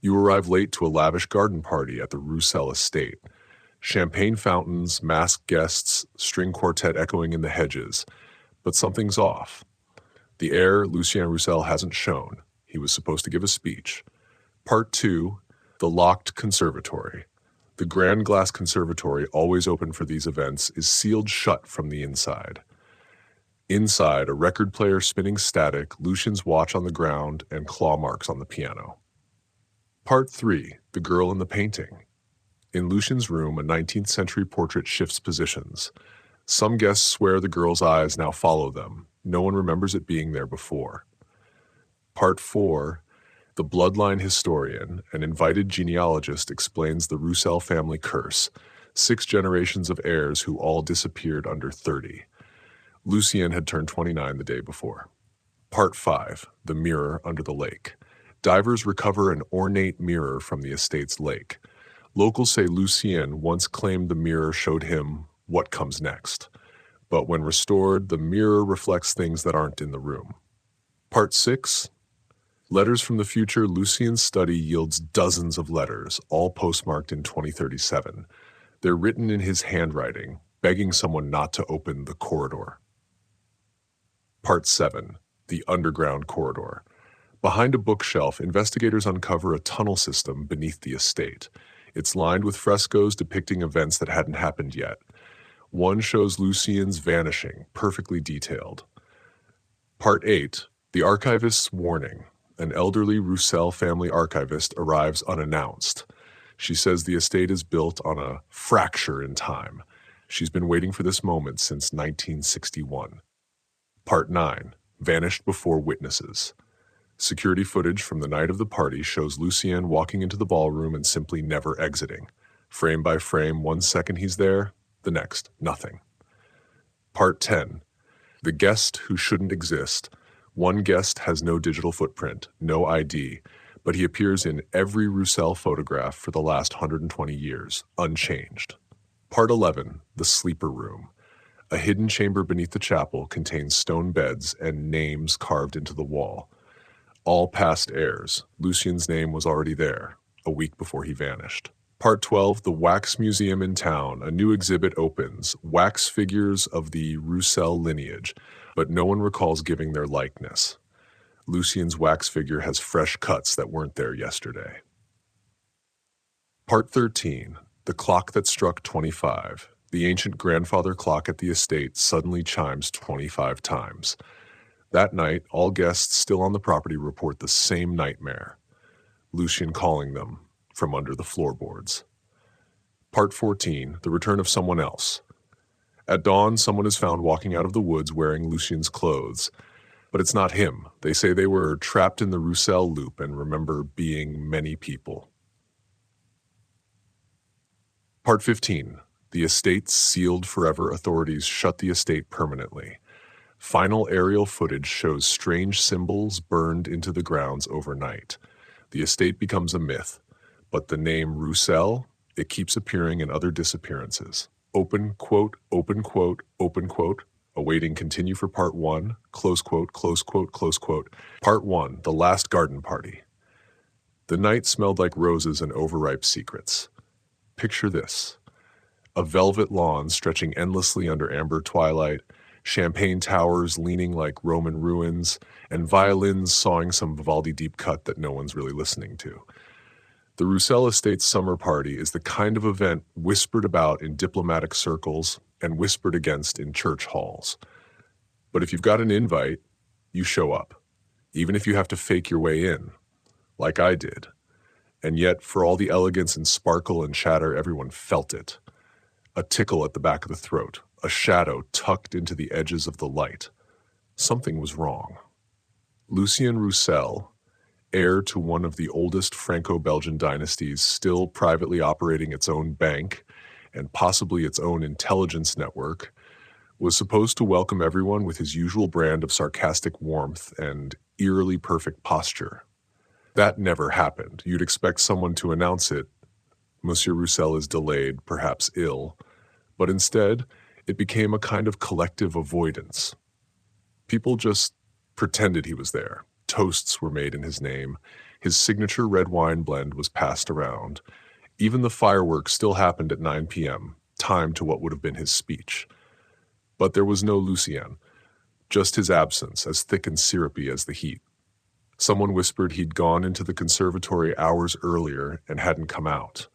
You arrive late to a lavish garden party at the Rousselle estate. Champagne fountains, masked guests, string quartet echoing in the hedges. But something's off. The heir, Lucien Rousselle, hasn't shown. He was supposed to give a speech. Part 2, the locked conservatory. The grand glass conservatory, always open for these events, is sealed shut from the inside. Inside, a record player spinning static, Lucien's watch on the ground, and claw marks on the piano. Part 3, the girl in the painting. In Lucien's room, a 19th century portrait shifts positions. Some guests swear the girl's eyes now follow them. No one remembers it being there before. Part 4, the bloodline historian, an invited genealogist, explains the Rousselle family curse, 6 generations of heirs who all disappeared under 30. Lucien had turned 29 the day before. Part 5, the mirror under the lake. Divers recover an ornate mirror from the estate's lake. Locals say Lucien once claimed the mirror showed him what comes next. But when restored, the mirror reflects things that aren't in the room. Part 6, letters from the future. Lucien's study yields dozens of letters, all postmarked in 2037. They're written in his handwriting, begging someone not to open the corridor. Part 7, the underground corridor. Behind a bookshelf, investigators uncover a tunnel system beneath the estate. It's lined with frescoes depicting events that hadn't happened yet. One shows Lucien's vanishing, perfectly detailed. Part 8, the archivist's warning. An elderly Rousselle family archivist arrives unannounced. She says the estate is built on a fracture in time. She's been waiting for this moment since 1961. Part 9, vanished before witnesses. Security footage from the night of the party shows Lucien walking into the ballroom and simply never exiting. Frame by frame, 1 second he's there, the next, nothing. Part 10, the guest who shouldn't exist. One guest has no digital footprint, no ID, but he appears in every Rousselle photograph for the last 120 years, unchanged. Part 11, the sleeper room. A hidden chamber beneath the chapel contains stone beds and names carved into the wall. All past heirs. Lucien's name was already there, a week before he vanished. Part 12, the Wax Museum in town. A new exhibit opens, wax figures of the Rousselle lineage, but no one recalls giving their likeness. Lucien's wax figure has fresh cuts that weren't there yesterday. Part 13, the clock that struck 25. The ancient grandfather clock at the estate suddenly chimes 25 times. That night, all guests still on the property report the same nightmare. Lucien calling them from under the floorboards. Part 14, the return of someone else. At dawn, someone is found walking out of the woods wearing Lucien's clothes. But it's not him. They say they were trapped in the Rousselle loop and remember being many people. Part 15, the estate sealed forever. Authorities shut the estate permanently. Final aerial footage shows strange symbols burned into the grounds overnight. The estate becomes a myth, but the name Rousselle, it keeps appearing in other disappearances. Open quote, open quote, open quote, awaiting continue for part 1, close quote, close quote, close quote. Part 1, the last garden party. The night smelled like roses and overripe secrets. Picture this. A velvet lawn stretching endlessly under amber twilight, champagne towers leaning like Roman ruins, and violins sawing some Vivaldi deep cut that no one's really listening to. The Rousselle Estate's summer party is the kind of event whispered about in diplomatic circles and whispered against in church halls. But if you've got an invite, you show up, even if you have to fake your way in, like I did. And yet, for all the elegance and sparkle and chatter, everyone felt it. A tickle at the back of the throat, a shadow tucked into the edges of the light. Something was wrong. Lucien Rousselle, heir to one of the oldest Franco-Belgian dynasties, still privately operating its own bank and possibly its own intelligence network, was supposed to welcome everyone with his usual brand of sarcastic warmth and eerily perfect posture. That never happened. You'd expect someone to announce it. Monsieur Rousselle is delayed, perhaps ill, but instead, it became a kind of collective avoidance. People just pretended he was there. Toasts were made in his name. His signature red wine blend was passed around. Even the fireworks still happened at 9 p.m., timed to what would have been his speech. But there was no Lucien, just his absence, as thick and syrupy as the heat. Someone whispered he'd gone into the conservatory hours earlier and hadn't come out.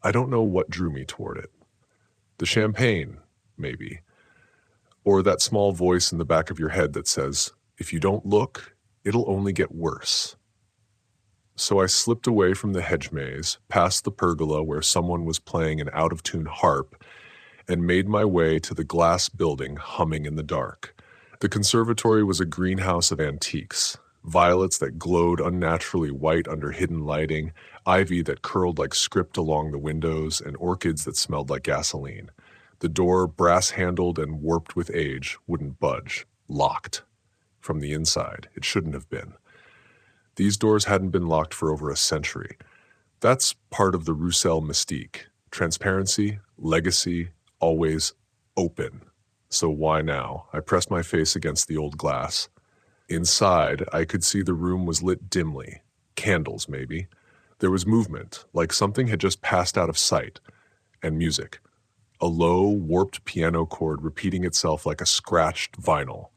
I don't know what drew me toward it. The champagne, maybe. Or that small voice in the back of your head that says, if you don't look, it'll only get worse. So I slipped away from the hedge maze, past the pergola where someone was playing an out-of-tune harp, and made my way to the glass building humming in the dark. The conservatory was a greenhouse of antiques. Violets that glowed unnaturally white under hidden lighting, ivy that curled like script along the windows, and orchids that smelled like gasoline. The door, brass-handled and warped with age, wouldn't budge. Locked. From the inside. It shouldn't have been. These doors hadn't been locked for over a century. That's part of the Rousselle mystique. Transparency, legacy, always open. So why now? I pressed my face against the old glass. Inside, I could see the room was lit dimly. Candles, maybe. There was movement, like something had just passed out of sight. And music. A low, warped piano chord repeating itself like a scratched vinyl.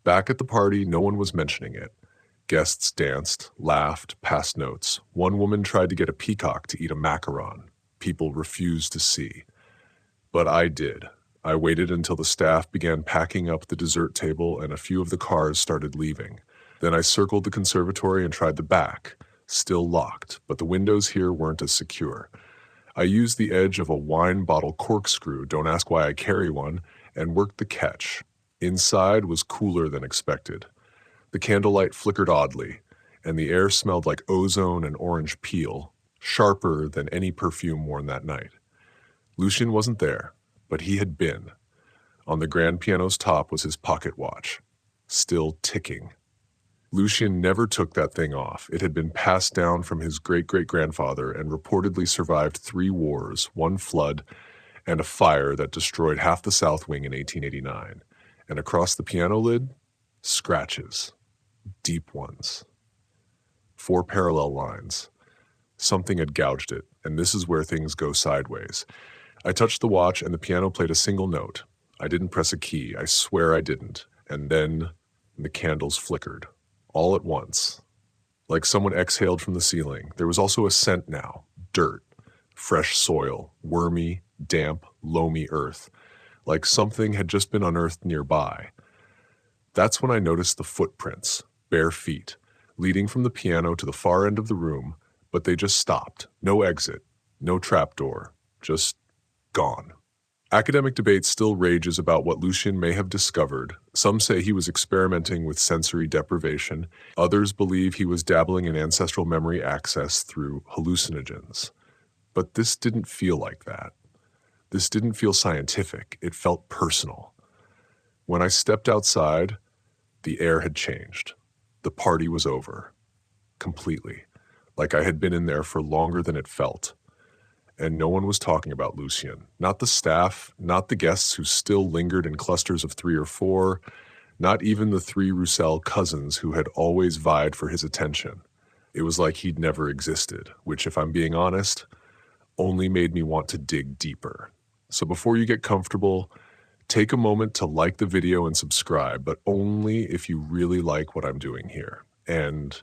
Back at the party, no one was mentioning it. Guests danced, laughed, passed notes. One woman tried to get a peacock to eat a macaron. People refused to see. But I did. I waited until the staff began packing up the dessert table and a few of the cars started leaving. Then I circled the conservatory and tried the back. Still locked, but the windows here weren't as secure. I used the edge of a wine bottle corkscrew, don't ask why I carry one, and worked the catch. Inside was cooler than expected. The candlelight flickered oddly, and the air smelled like ozone and orange peel, sharper than any perfume worn that night. Lucien wasn't there, but he had been. On the grand piano's top was his pocket watch, still ticking. Lucien never took that thing off. It had been passed down from his great-great-grandfather and reportedly survived 3 wars, 1 flood, and a fire that destroyed half the South Wing in 1889. And across the piano lid, scratches. Deep ones. 4 parallel lines. Something had gouged it, and this is where things go sideways. I touched the watch and the piano played a single note. I didn't press a key, I swear I didn't. And then the candles flickered. All at once. Like someone exhaled from the ceiling. There was also a scent now. Dirt. Fresh soil. Wormy, damp, loamy earth. Like something had just been unearthed nearby. That's when I noticed the footprints. Bare feet, leading from the piano to the far end of the room, but they just stopped. No exit, no trapdoor, just gone. Academic debate still rages about what Lucien may have discovered. Some say he was experimenting with sensory deprivation. Others believe he was dabbling in ancestral memory access through hallucinogens. But this didn't feel like that. This didn't feel scientific. It felt personal. When I stepped outside, the air had changed. The party was over. Completely. Like I had been in there for longer than it felt. And no one was talking about Lucien. Not the staff, not the guests who still lingered in clusters of 3 or 4, not even the 3 Rousselle cousins who had always vied for his attention. It was like he'd never existed, which, if I'm being honest, only made me want to dig deeper. So before you get comfortable, take a moment to like the video and subscribe, but only if you really like what I'm doing here. And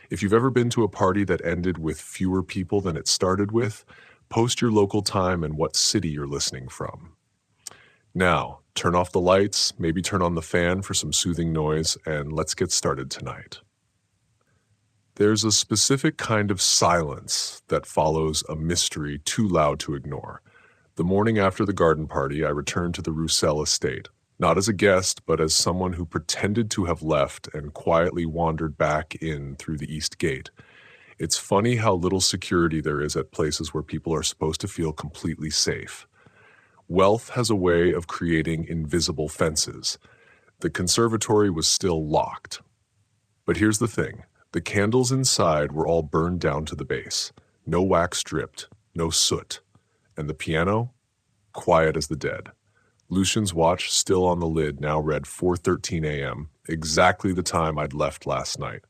if you've ever been to a party that ended with fewer people than it started with, post your local time and what city you're listening from. Now, turn off the lights, maybe turn on the fan for some soothing noise, and let's get started tonight. There's a specific kind of silence that follows a mystery too loud to ignore. The morning after the garden party, I returned to the Rousselle estate, not as a guest, but as someone who pretended to have left and quietly wandered back in through the east gate. It's funny how little security there is at places where people are supposed to feel completely safe. Wealth has a way of creating invisible fences. The conservatory was still locked. But here's the thing. The candles inside were all burned down to the base. No wax dripped, no soot. And the piano? Quiet as the dead. Lucien's watch, still on the lid, now read 4:13 a.m., exactly the time I'd left last night.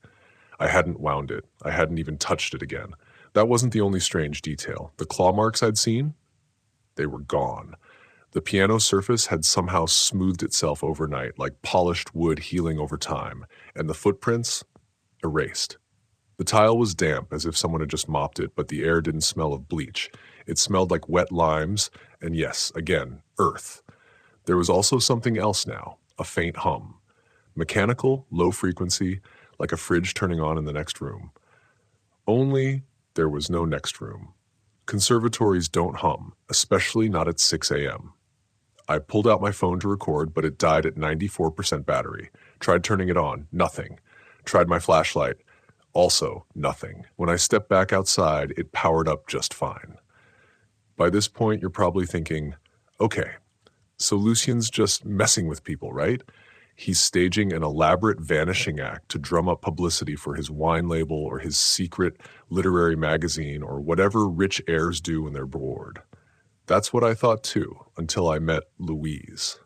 I hadn't wound it. I hadn't even touched it again. That wasn't the only strange detail. The claw marks I'd seen? They were gone. The piano surface had somehow smoothed itself overnight, like polished wood healing over time, and the footprints? Erased. The tile was damp, as if someone had just mopped it, but the air didn't smell of bleach. It smelled like wet limes, and yes, again, earth. There was also something else now, a faint hum. Mechanical, low frequency, like a fridge turning on in the next room. Only there was no next room. Conservatories don't hum, especially not at 6 a.m. I pulled out my phone to record, but it died at 94% battery. Tried turning it on, nothing. Tried my flashlight, also nothing. When I stepped back outside, it powered up just fine. By this point, you're probably thinking, okay, so Lucien's just messing with people, right? He's staging an elaborate vanishing act to drum up publicity for his wine label or his secret literary magazine or whatever rich heirs do when they're bored. That's what I thought too, until I met Louise.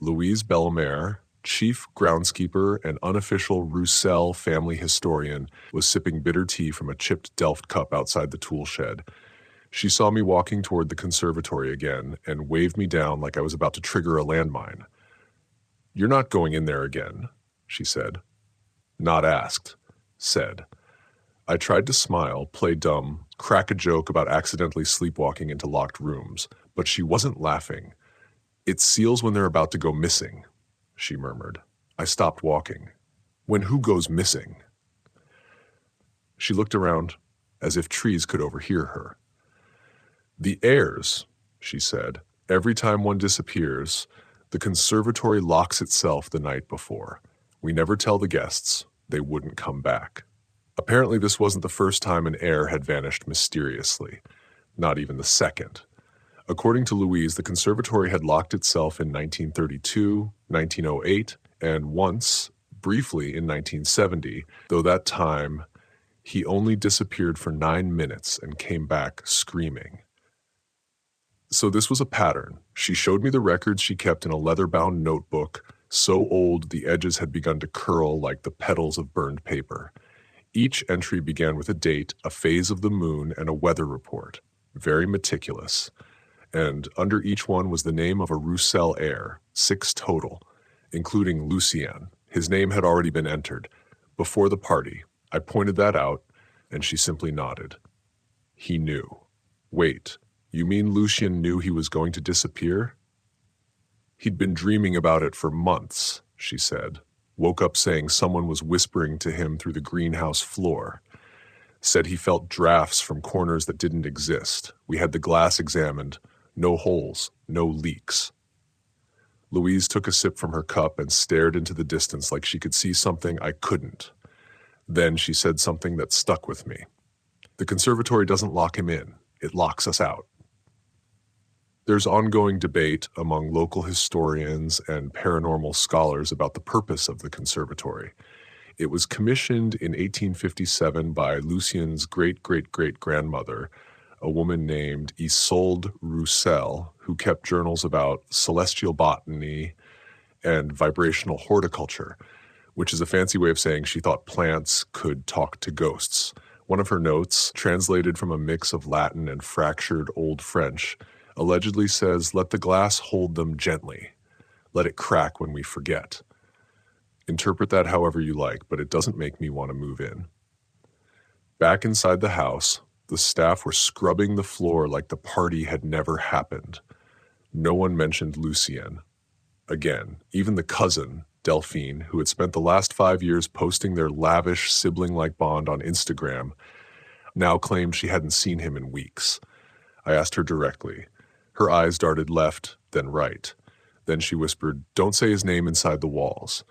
Louise Bellemare, chief groundskeeper and unofficial Rousselle family historian, was sipping bitter tea from a chipped Delft cup outside the tool shed. She saw me walking toward the conservatory again and waved me down like I was about to trigger a landmine. "You're not going in there again," she said. Not asked. Said. I tried to smile, play dumb, crack a joke about accidentally sleepwalking into locked rooms, but she wasn't laughing. "It's seals when they're about to go missing," she murmured. I stopped walking. "When who goes missing?" She looked around, as if trees could overhear her. "The heirs," she said. "Every time one disappears, the conservatory locks itself the night before. We never tell the guests. They wouldn't come back." Apparently this wasn't the first time an heir had vanished mysteriously. Not even the second. According to Louise, the conservatory had locked itself in 1932, 1908, and once, briefly, in 1970, though that time he only disappeared for 9 minutes and came back screaming. So this was a pattern. She showed me the records she kept in a leather-bound notebook, so old the edges had begun to curl like the petals of burned paper. Each entry began with a date, a phase of the moon, and a weather report. Very meticulous. And under each one was the name of a Rousselle Heir, 6 total, including Lucien. His name had already been entered. Before the party, I pointed that out, and she simply nodded. He knew. Wait, you mean Lucien knew he was going to disappear? He'd been dreaming about it for months, she said. Woke up saying someone was whispering to him through the greenhouse floor. Said he felt drafts from corners that didn't exist. We had the glass examined. No holes, no leaks. Louise took a sip from her cup and stared into the distance like she could see something I couldn't. Then she said something that stuck with me. The conservatory doesn't lock him in. It locks us out. There's ongoing debate among local historians and paranormal scholars about the purpose of the conservatory. It was commissioned in 1857 by Lucien's great-great-great-grandmother, a woman named Isolde Rousselle, who kept journals about celestial botany and vibrational horticulture, which is a fancy way of saying she thought plants could talk to ghosts. One of her notes, translated from a mix of Latin and fractured Old French, allegedly says, "Let the glass hold them gently. Let it crack when we forget." Interpret that however you like, but it doesn't make me want to move in. Back inside the house, the staff were scrubbing the floor like the party had never happened. No one mentioned Lucien. Again, even the cousin, Delphine, who had spent the last 5 years posting their lavish sibling-like bond on Instagram, now claimed she hadn't seen him in weeks. I asked her directly. Her eyes darted left, then right. Then she whispered, "Don't say his name inside the walls."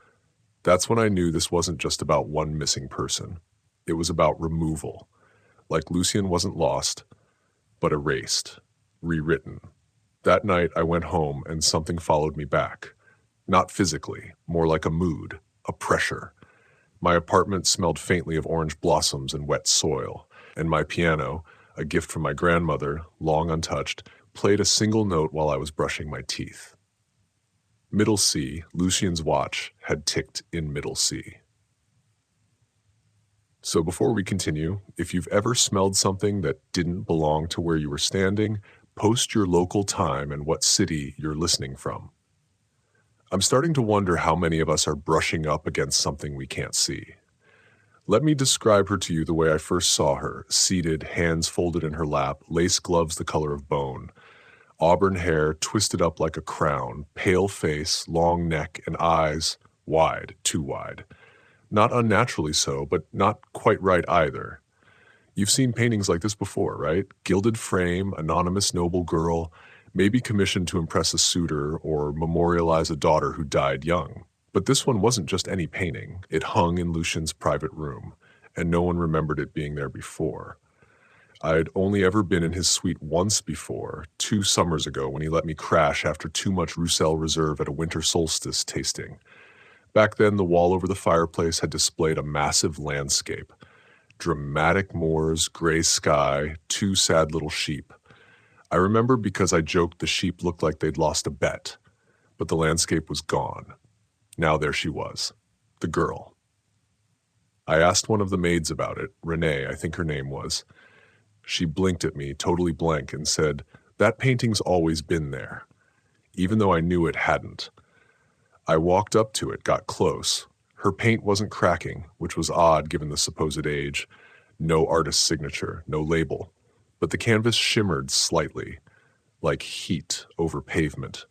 That's when I knew this wasn't just about one missing person. It was about removal. Like Lucien wasn't lost, but erased, rewritten. That night I went home and something followed me back. Not physically, more like a mood, a pressure. My apartment smelled faintly of orange blossoms and wet soil, and my piano, a gift from my grandmother, long untouched, played a single note while I was brushing my teeth. Middle C, Lucien's watch, had ticked in middle C. So before we continue, if you've ever smelled something that didn't belong to where you were standing, post your local time and what city you're listening from. I'm starting to wonder how many of us are brushing up against something we can't see. Let me describe her to you the way I first saw her, seated, hands folded in her lap, lace gloves the color of bone, auburn hair twisted up like a crown, pale face, long neck, and eyes wide, too wide. Not unnaturally so, but not quite right either. You've seen paintings like this before, right? Gilded frame, anonymous noble girl, maybe commissioned to impress a suitor or memorialize a daughter who died young. But this one wasn't just any painting. It hung in Lucian's private room, and no one remembered it being there before. I'd only ever been in his suite once before, 2 summers ago when he let me crash after too much Rousselle Reserve at a winter solstice tasting. Back then, the wall over the fireplace had displayed a massive landscape. Dramatic moors, gray sky, 2 sad little sheep. I remember because I joked the sheep looked like they'd lost a bet, but the landscape was gone. Now there she was, the girl. I asked one of the maids about it, Renee, I think her name was. She blinked at me, totally blank, and said, "That painting's always been there," even though I knew it hadn't. I walked up to it, got close. Her paint wasn't cracking, which was odd given the supposed age. No artist's signature, no label. But the canvas shimmered slightly, like heat over pavement.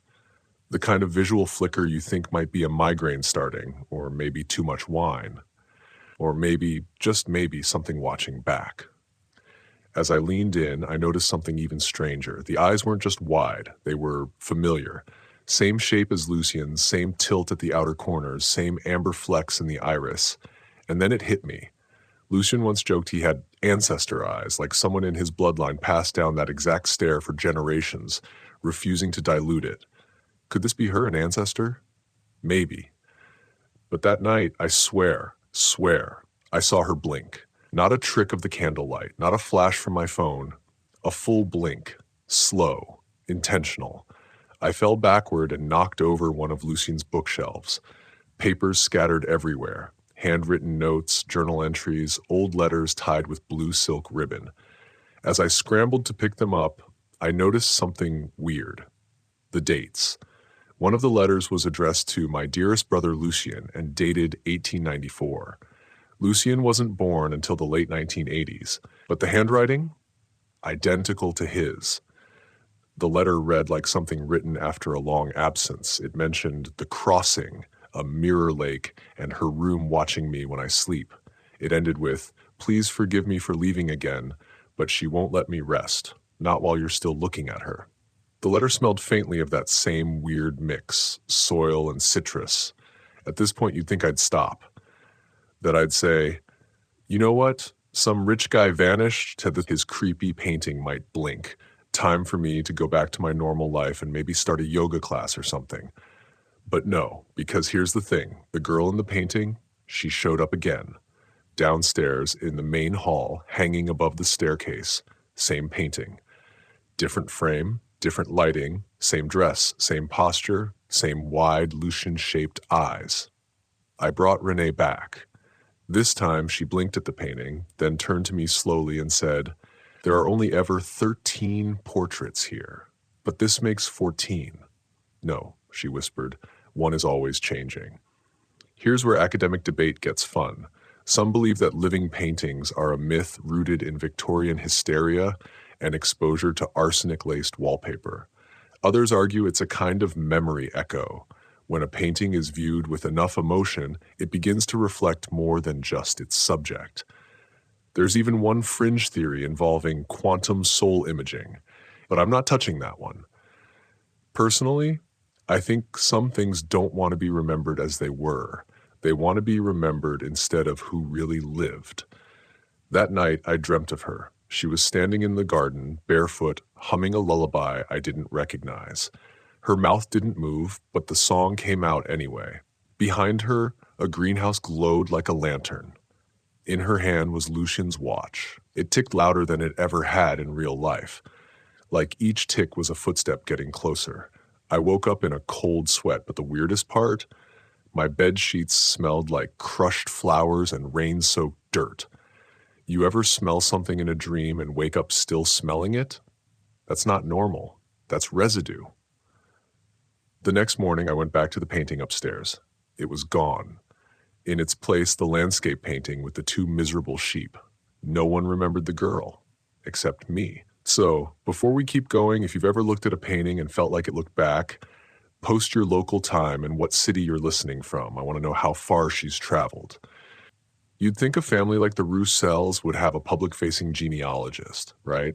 The kind of visual flicker you think might be a migraine starting, or maybe too much wine, or maybe, just maybe, something watching back. As I leaned in, I noticed something even stranger. The eyes weren't just wide, they were familiar. Same shape as Lucian's, same tilt at the outer corners, same amber flecks in the iris. And then it hit me. Lucian once joked he had ancestor eyes, like someone in his bloodline passed down that exact stare for generations, refusing to dilute it. Could this be her, an ancestor? Maybe. But that night, I swear, I saw her blink. Not a trick of the candlelight, not a flash from my phone. A full blink. Slow. Intentional. I fell backward and knocked over one of Lucian's bookshelves. Papers scattered everywhere. Handwritten notes, journal entries, old letters tied with blue silk ribbon. As I scrambled to pick them up, I noticed something weird. The dates. One of the letters was addressed to my dearest brother Lucian and dated 1894. Lucian wasn't born until the late 1980s, but the handwriting? Identical to his. The letter read like something written after a long absence. It mentioned the crossing, a mirror lake, and her room watching me when I sleep. It ended with, "Please forgive me for leaving again, but she won't let me rest, not while you're still looking at her." The letter smelled faintly of that same weird mix, soil and citrus. At this point, you'd think I'd stop. That I'd say, "You know what? Some rich guy vanished to his creepy painting might blink. Time for me to go back to my normal life and maybe start a yoga class or something." But no, because here's the thing. The girl in the painting, she showed up again. Downstairs in the main hall, hanging above the staircase. Same painting. Different frame, different lighting, same dress, same posture, same wide, Lucian-shaped eyes. I brought Renee back. This time she blinked at the painting, then turned to me slowly and said, "There are only ever 13 portraits here, but this makes 14. No," she whispered, "one is always changing." Here's where academic debate gets fun. Some believe that living paintings are a myth rooted in Victorian hysteria and exposure to arsenic-laced wallpaper. Others argue it's a kind of memory echo. When a painting is viewed with enough emotion, it begins to reflect more than just its subject. There's even one fringe theory involving quantum soul imaging, but I'm not touching that one. Personally, I think some things don't want to be remembered as they were. They want to be remembered instead of who really lived. That night, I dreamt of her. She was standing in the garden, barefoot, humming a lullaby I didn't recognize. Her mouth didn't move, but the song came out anyway. Behind her, a greenhouse glowed like a lantern. In her hand was Lucian's watch. It ticked louder than it ever had in real life. Like each tick was a footstep getting closer. I woke up in a cold sweat, but the weirdest part? My bed sheets smelled like crushed flowers and rain-soaked dirt. You ever smell something in a dream and wake up still smelling it? That's not normal. That's residue. The next morning, I went back to the painting upstairs. It was gone. In its place, the landscape painting with the two miserable sheep. No one remembered the girl, except me. So, before we keep going, if you've ever looked at a painting and felt like it looked back, post your local time and what city you're listening from. I want to know how far she's traveled. You'd think a family like the Rousselles would have a public-facing genealogist, right?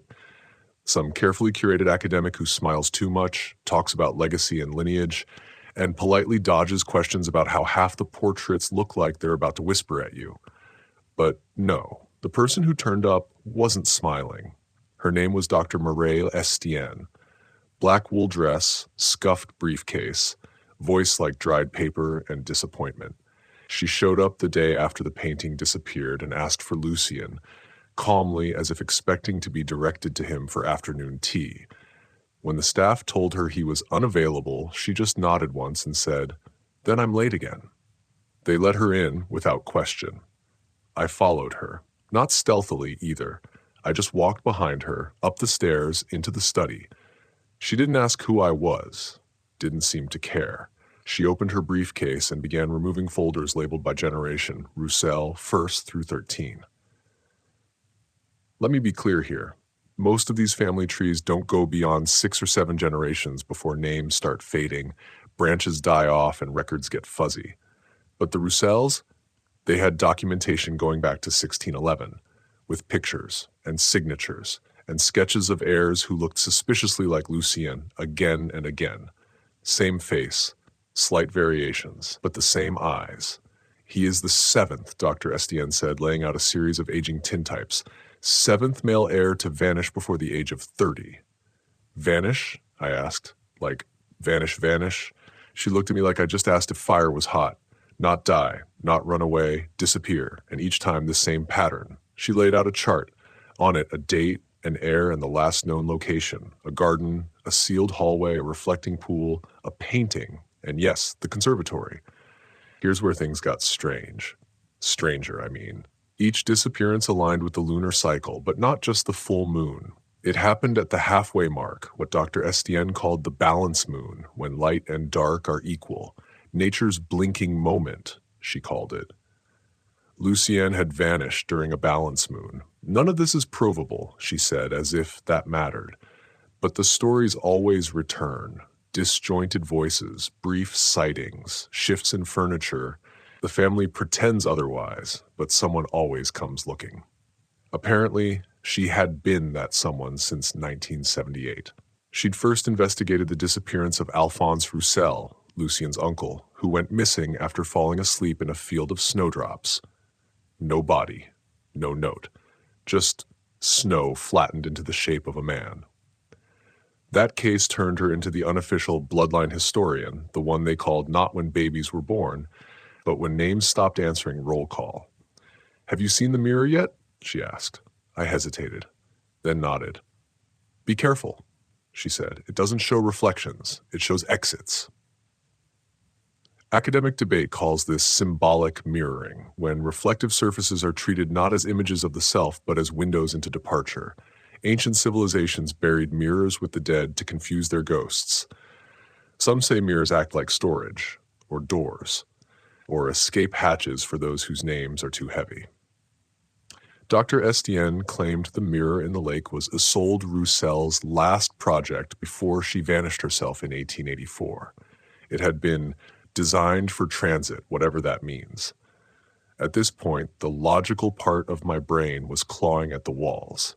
Some carefully curated academic who smiles too much, talks about legacy and lineage, and politely dodges questions about how half the portraits look like they're about to whisper at you. But no, the person who turned up wasn't smiling. Her name was Dr. Mireille Estienne. Black wool dress, scuffed briefcase, voice like dried paper and disappointment. She showed up the day after the painting disappeared and asked for Lucien, calmly as if expecting to be directed to him for afternoon tea. When the staff told her he was unavailable, she just nodded once and said, "Then I'm late again." They let her in without question. I followed her, not stealthily either. I just walked behind her, up the stairs, into the study. She didn't ask who I was, didn't seem to care. She opened her briefcase and began removing folders labeled by generation, Rousselle, 1st through 13. Let me be clear here. Most of these family trees don't go beyond 6 or 7 generations before names start fading, branches die off, and records get fuzzy. But the Rousselles, they had documentation going back to 1611, with pictures and signatures and sketches of heirs who looked suspiciously like Lucien again and again. Same face, slight variations, but the same eyes. He is the 7th, Dr. Estienne said, laying out a series of aging tintypes. 7th male heir to vanish before the age of 30. Vanish? I asked. Like, vanish? She looked at me like I just asked if fire was hot. Not die, not run away, disappear, and each time the same pattern. She laid out a chart. On it, a date, an heir, and the last known location. A garden, a sealed hallway, a reflecting pool, a painting, and yes, the conservatory. Here's where things got strange. Stranger, I mean. Each disappearance aligned with the lunar cycle, but not just the full moon. It happened at the halfway mark, what Dr. Estienne called the balance moon, when light and dark are equal. Nature's blinking moment, she called it. Lucien had vanished during a balance moon. None of this is provable, she said, as if that mattered. But the stories always return. Disjointed voices, brief sightings, shifts in furniture. The family pretends otherwise, but someone always comes looking. Apparently, she had been that someone since 1978. She'd first investigated the disappearance of Alphonse Rousselle, Lucien's uncle, who went missing after falling asleep in a field of snowdrops. No body, no note, just snow flattened into the shape of a man. That case turned her into the unofficial bloodline historian, the one they called not when babies were born, but when names stopped answering roll call. "Have you seen the mirror yet?" she asked. I hesitated, then nodded. "Be careful," she said. "It doesn't show reflections. It shows exits." Academic debate calls this symbolic mirroring, when reflective surfaces are treated not as images of the self, but as windows into departure. Ancient civilizations buried mirrors with the dead to confuse their ghosts. Some say mirrors act like storage, or doors, or escape hatches for those whose names are too heavy. Dr. Estienne claimed the mirror in the lake was Isolde Rousselle's last project before she vanished herself in 1884. It had been designed for transit, whatever that means. At this point, the logical part of my brain was clawing at the walls.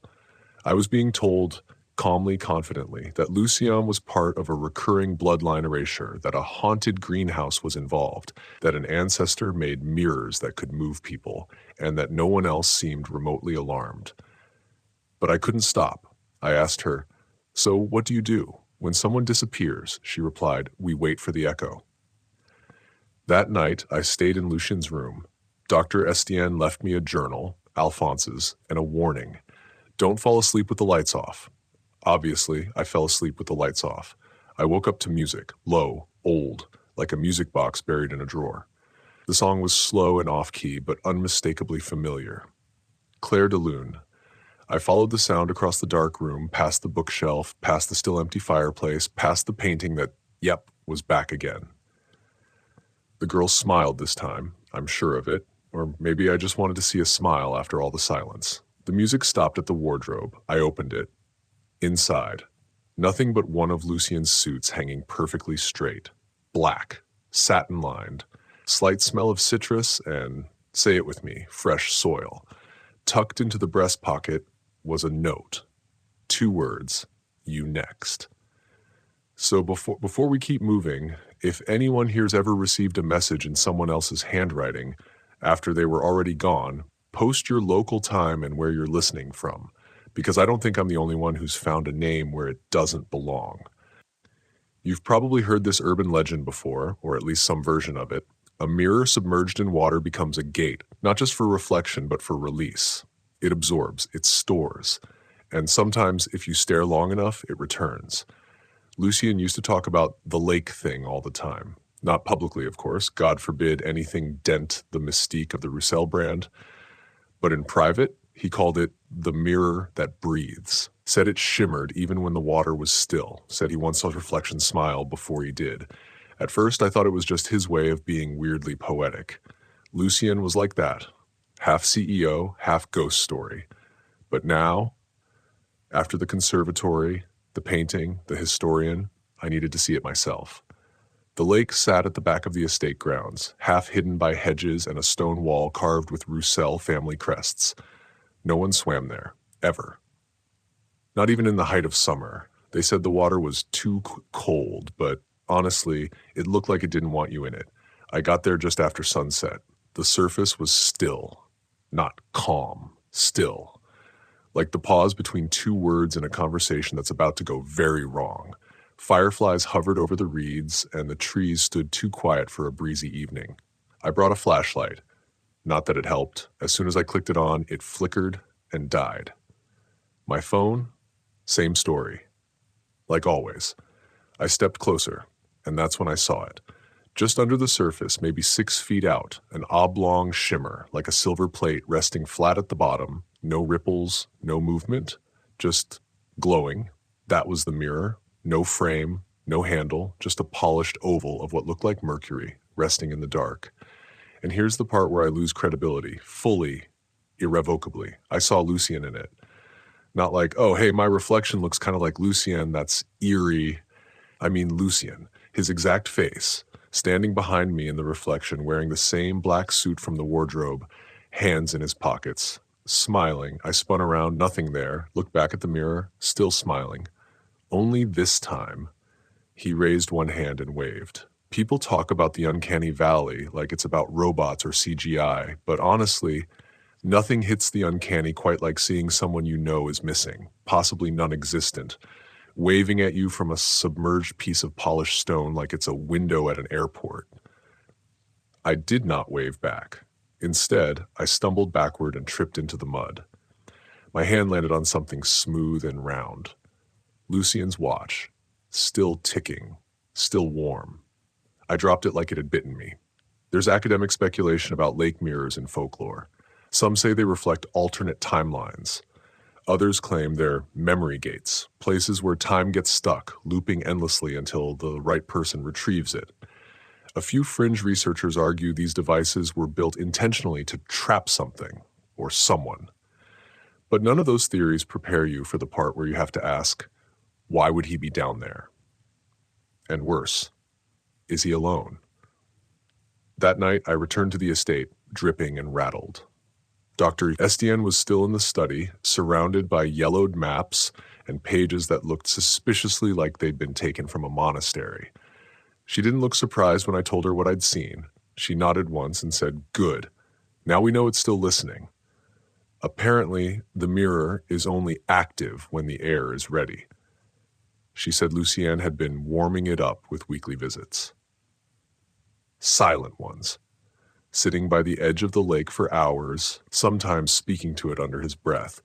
I was being told, calmly, confidently, that Lucien was part of a recurring bloodline erasure, that a haunted greenhouse was involved, that an ancestor made mirrors that could move people, and that no one else seemed remotely alarmed. But I couldn't stop. I asked her, "So what do you do? When someone disappears," she replied, "we wait for the echo." That night, I stayed in Lucien's room. Dr. Estienne left me a journal, Alphonse's, and a warning. Don't fall asleep with the lights off. Obviously, I fell asleep with the lights off. I woke up to music, low, old, like a music box buried in a drawer. The song was slow and off-key, but unmistakably familiar. Claire de Lune. I followed the sound across the dark room, past the bookshelf, past the still empty fireplace, past the painting that, yep, was back again. The girl smiled this time, I'm sure of it, or maybe I just wanted to see a smile after all the silence. The music stopped at the wardrobe. I opened it. Inside, nothing but one of Lucien's suits hanging perfectly straight. Black, satin-lined, slight smell of citrus and, say it with me, fresh soil. Tucked into the breast pocket was a note. 2 words, you next. So before we keep moving, if anyone here's ever received a message in someone else's handwriting after they were already gone, post your local time and where you're listening from, because I don't think I'm the only one who's found a name where it doesn't belong. You've probably heard this urban legend before, or at least some version of it. A mirror submerged in water becomes a gate, not just for reflection, but for release. It absorbs, it stores, and sometimes if you stare long enough, it returns. Lucien used to talk about the lake thing all the time. Not publicly, of course. God forbid anything dent the mystique of the Rousselle brand. But in private, he called it the mirror that breathes. Said it shimmered even when the water was still. Said he once saw his reflection smile before he did. At first, I thought it was just his way of being weirdly poetic. Lucien was like that. Half CEO, half ghost story. But now, after the conservatory, the painting, the historian, I needed to see it myself. The lake sat at the back of the estate grounds, half hidden by hedges and a stone wall carved with Rousselle family crests. No one swam there, ever. Not even in the height of summer. They said the water was too cold, but honestly, it looked like it didn't want you in it. I got there just after sunset. The surface was still, not calm, still. Like the pause between 2 words in a conversation that's about to go very wrong. Fireflies hovered over the reeds, and the trees stood too quiet for a breezy evening. I brought a flashlight. Not that it helped. As soon as I clicked it on, it flickered and died. My phone? Same story. Like always. I stepped closer, and that's when I saw it. Just under the surface, maybe 6 feet out, an oblong shimmer, like a silver plate resting flat at the bottom. No ripples, no movement, just glowing. That was the mirror. No frame, no handle, just a polished oval of what looked like mercury, resting in the dark. And here's the part where I lose credibility, fully, irrevocably. I saw Lucien in it. Not like, oh, hey, my reflection looks kind of like Lucien, that's eerie. I mean Lucien, his exact face, standing behind me in the reflection, wearing the same black suit from the wardrobe, hands in his pockets. Smiling, I spun around, nothing there, looked back at the mirror, still smiling. Only this time, he raised one hand and waved. People talk about the uncanny valley like it's about robots or CGI, but honestly, nothing hits the uncanny quite like seeing someone you know is missing, possibly non-existent, waving at you from a submerged piece of polished stone like it's a window at an airport. I did not wave back. Instead, I stumbled backward and tripped into the mud. My hand landed on something smooth and round. Lucien's watch, still ticking, still warm. I dropped it like it had bitten me. There's academic speculation about lake mirrors in folklore. Some say they reflect alternate timelines. Others claim they're memory gates, places where time gets stuck, looping endlessly until the right person retrieves it. A few fringe researchers argue these devices were built intentionally to trap something or someone. But none of those theories prepare you for the part where you have to ask, why would he be down there? And worse, is he alone? That night, I returned to the estate, dripping and rattled. Dr. Estienne was still in the study, surrounded by yellowed maps and pages that looked suspiciously like they'd been taken from a monastery. She didn't look surprised when I told her what I'd seen. She nodded once and said, "Good. Now we know it's still listening." Apparently, the mirror is only active when the air is ready. She said Lucien had been warming it up with weekly visits. Silent ones, sitting by the edge of the lake for hours, sometimes speaking to it under his breath.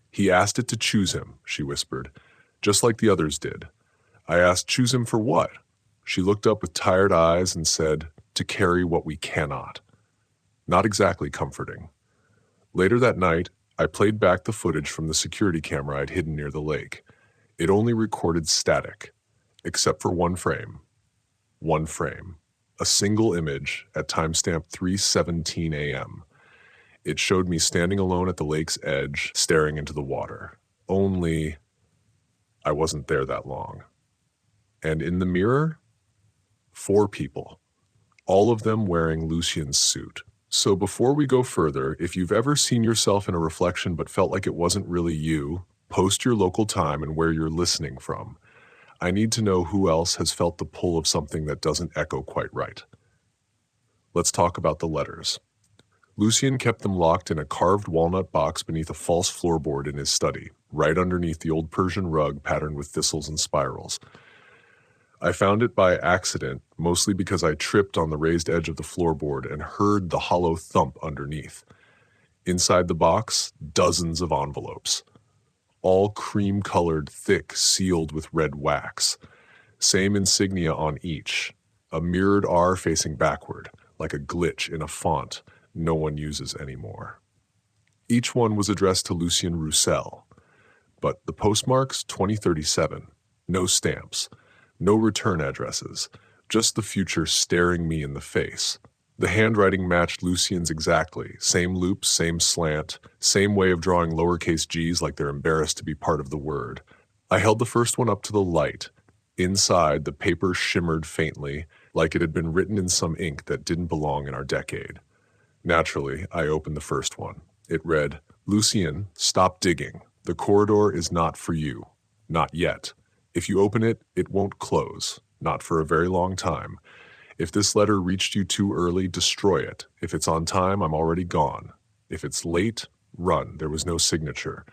He asked it to choose him, she whispered, just like the others did. I asked, choose him for what? She looked up with tired eyes and said, to carry what we cannot. Not exactly comforting. Later that night, I played back the footage from the security camera I'd hidden near the lake. It only recorded static, except for one frame. One frame. A single image at timestamp 3:17 a.m. It showed me standing alone at the lake's edge, staring into the water. Only I wasn't there that long. And in the mirror, 4 people, all of them wearing Lucien's suit. So before we go further, if you've ever seen yourself in a reflection but felt like it wasn't really you, post your local time and where you're listening from. I need to know who else has felt the pull of something that doesn't echo quite right. Let's talk about the letters. Lucien kept them locked in a carved walnut box beneath a false floorboard in his study, right underneath the old Persian rug patterned with thistles and spirals. I found it by accident, mostly because I tripped on the raised edge of the floorboard and heard the hollow thump underneath. Inside the box, dozens of envelopes. All cream-colored, thick, sealed with red wax. Same insignia on each, a mirrored R facing backward, like a glitch in a font no one uses anymore. Each one was addressed to Lucien Rousselle, but the postmarks 2037, no stamps, no return addresses, just the future staring me in the face. The handwriting matched Lucien's exactly, same loops, same slant, same way of drawing lowercase g's like they're embarrassed to be part of the word. I held the first one up to the light. Inside, the paper shimmered faintly, like it had been written in some ink that didn't belong in our decade. Naturally, I opened the first one. It read, "Lucien, stop digging. The corridor is not for you. Not yet. If you open it, it won't close. Not for a very long time. If this letter reached you too early, destroy it. If it's on time, I'm already gone. If it's late, run." There was no signature.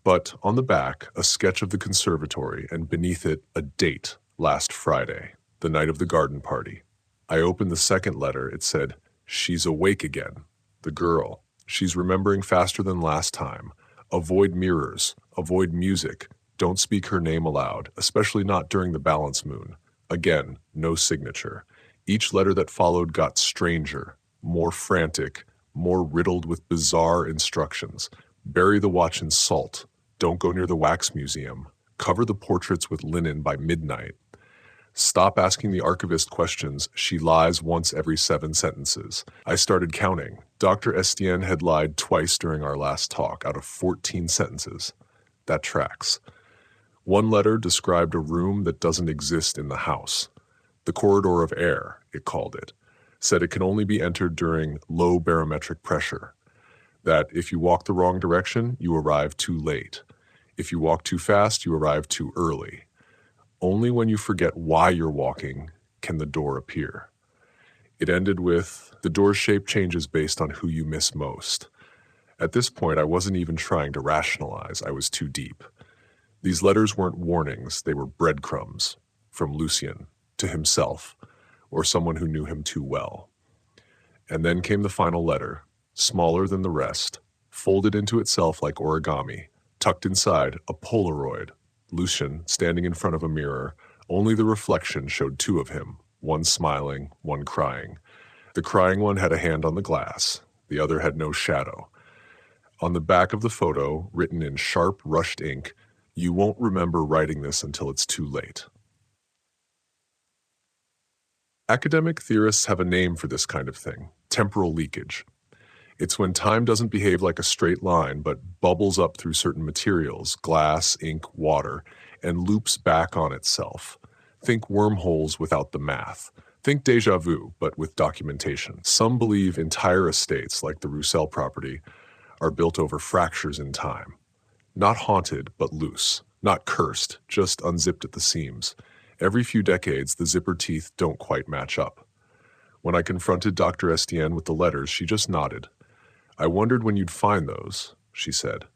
But on the back, a sketch of the conservatory, and beneath it, a date, last Friday, the night of the garden party. I opened the second letter. It said, "She's awake again. The girl. She's remembering faster than last time. Avoid mirrors. Avoid music. Don't speak her name aloud, especially not during the balance moon." Again, no signature. Each letter that followed got stranger, more frantic, more riddled with bizarre instructions. Bury the watch in salt. Don't go near the wax museum. Cover the portraits with linen by midnight. Stop asking the archivist questions. She lies once every 7 sentences. I started counting. Dr. Estienne had lied twice during our last talk, out of 14 sentences. That tracks. One letter described a room that doesn't exist in the house. The corridor of air, it called it. Said it can only be entered during low barometric pressure. That if you walk the wrong direction, you arrive too late. If you walk too fast, you arrive too early. Only when you forget why you're walking can the door appear. It ended with, "The door's shape changes based on who you miss most." At this point, I wasn't even trying to rationalize. I was too deep. These letters weren't warnings. They were breadcrumbs from Lucien to himself, or someone who knew him too well. And then came the final letter, smaller than the rest, folded into itself like origami, tucked inside a Polaroid. Lucien, standing in front of a mirror, only the reflection showed 2 of him, one smiling, one crying. The crying one had a hand on the glass. The other had no shadow. On the back of the photo, written in sharp, rushed ink, "You won't remember writing this until it's too late." Academic theorists have a name for this kind of thing, temporal leakage. It's when time doesn't behave like a straight line, but bubbles up through certain materials, glass, ink, water, and loops back on itself. Think wormholes without the math. Think déjà vu, but with documentation. Some believe entire estates, like the Rousselle property, are built over fractures in time. Not haunted, but loose. Not cursed, just unzipped at the seams. Every few decades, the zipper teeth don't quite match up. When I confronted Dr. Estienne with the letters, she just nodded. "I wondered when you'd find those," she said.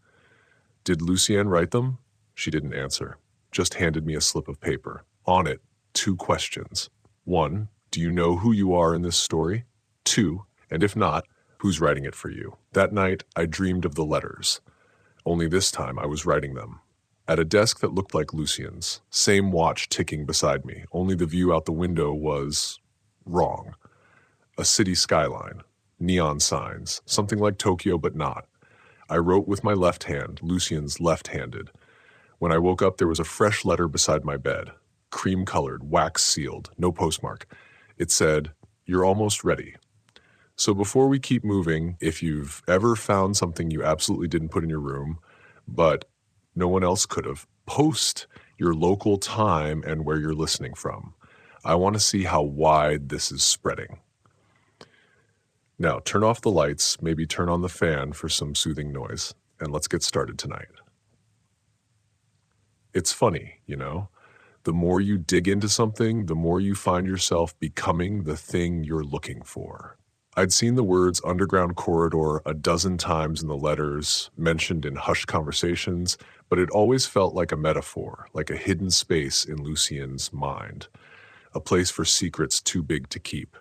"Did Lucien write them?" She didn't answer, just handed me a slip of paper. On it, 2 questions. 1, do you know who you are in this story? 2, and if not, who's writing it for you? That night, I dreamed of the letters. Only this time, I was writing them. At a desk that looked like Lucien's, same watch ticking beside me, only the view out the window was wrong. A city skyline. Neon signs, something like Tokyo but not. I wrote with my left hand, Lucien's left-handed. When I woke up, there was a fresh letter beside my bed. Cream-colored, wax-sealed, no postmark. It said, "You're almost ready." So before we keep moving, if you've ever found something you absolutely didn't put in your room, but no one else could have, post your local time and where you're listening from. I want to see how wide this is spreading. Now, turn off the lights, maybe turn on the fan for some soothing noise, and let's get started tonight. It's funny, you know? The more you dig into something, the more you find yourself becoming the thing you're looking for. I'd seen the words underground corridor a dozen times in the letters, mentioned in hushed conversations, but it always felt like a metaphor, like a hidden space in Lucien's mind, a place for secrets too big to keep.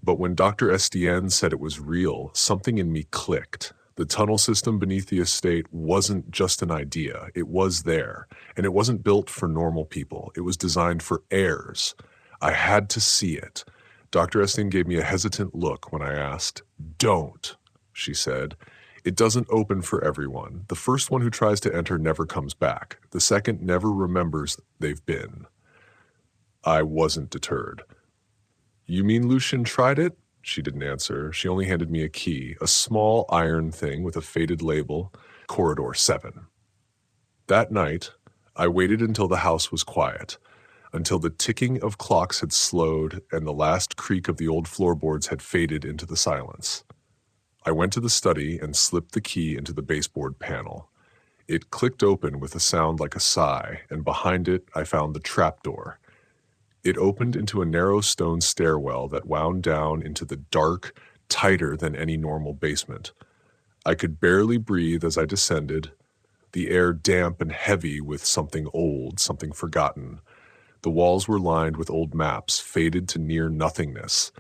But when Dr. Estienne said it was real, something in me clicked. The tunnel system beneath the estate wasn't just an idea, it was there. And it wasn't built for normal people, it was designed for heirs. I had to see it. Dr. Estienne gave me a hesitant look when I asked. "Don't," she said. "It doesn't open for everyone. The first one who tries to enter never comes back. The second never remembers they've been." I wasn't deterred. "You mean Lucien tried it?" She didn't answer. She only handed me a key, a small iron thing with a faded label, Corridor 7. That night, I waited until the house was quiet, until the ticking of clocks had slowed and the last creak of the old floorboards had faded into the silence. I went to the study and slipped the key into the baseboard panel. It clicked open with a sound like a sigh, and behind it I found the trapdoor. It opened into a narrow stone stairwell that wound down into the dark, tighter than any normal basement. I could barely breathe as I descended, the air damp and heavy with something old, something forgotten. The walls were lined with old maps, faded to near nothingness.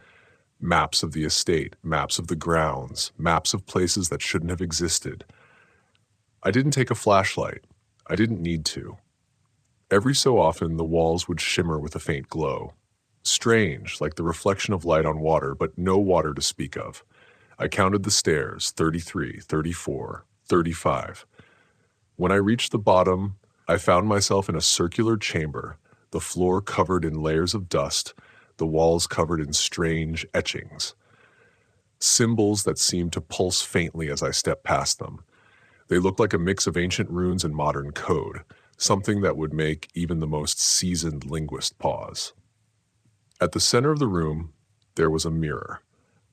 Maps of the estate, maps of the grounds, maps of places that shouldn't have existed. I didn't take a flashlight. I didn't need to. Every so often, the walls would shimmer with a faint glow. Strange, like the reflection of light on water, but no water to speak of. I counted the stairs, 33, 34, 35. When I reached the bottom, I found myself in a circular chamber, the floor covered in layers of dust, the walls covered in strange etchings. Symbols that seemed to pulse faintly as I stepped past them. They looked like a mix of ancient runes and modern code, something that would make even the most seasoned linguist pause. At the center of the room, there was a mirror,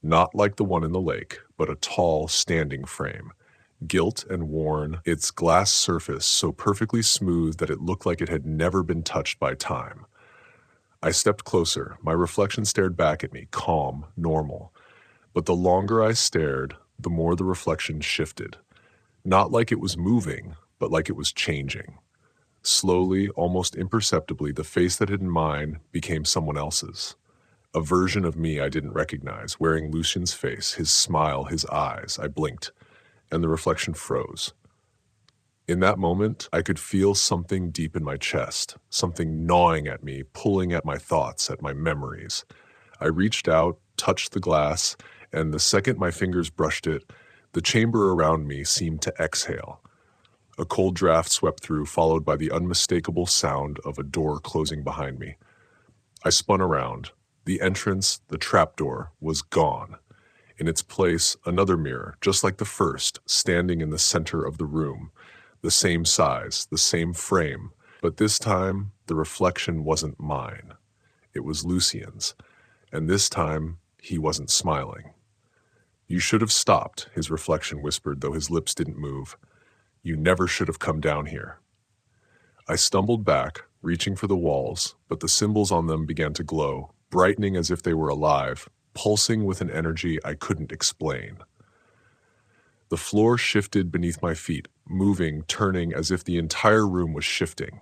not like the one in the lake, but a tall, standing frame, gilt and worn, its glass surface so perfectly smooth that it looked like it had never been touched by time. I stepped closer. My reflection stared back at me, calm, normal. But the longer I stared, the more the reflection shifted. Not like it was moving, but like it was changing. Slowly, almost imperceptibly, the face that had been mine became someone else's. A version of me I didn't recognize, wearing Lucien's face, his smile, his eyes. I blinked, and the reflection froze. In that moment, I could feel something deep in my chest, something gnawing at me, pulling at my thoughts, at my memories. I reached out, touched the glass, and the second my fingers brushed it, the chamber around me seemed to exhale. A cold draft swept through, followed by the unmistakable sound of a door closing behind me. I spun around. The entrance, the trapdoor, was gone. In its place, another mirror, just like the first, standing in the center of the room. The same size, the same frame, but this time, the reflection wasn't mine. It was Lucien's, and this time, he wasn't smiling. "You should have stopped," his reflection whispered, though his lips didn't move. "You never should have come down here." I stumbled back, reaching for the walls, but the symbols on them began to glow, brightening as if they were alive, pulsing with an energy I couldn't explain. The floor shifted beneath my feet, moving, turning as if the entire room was shifting.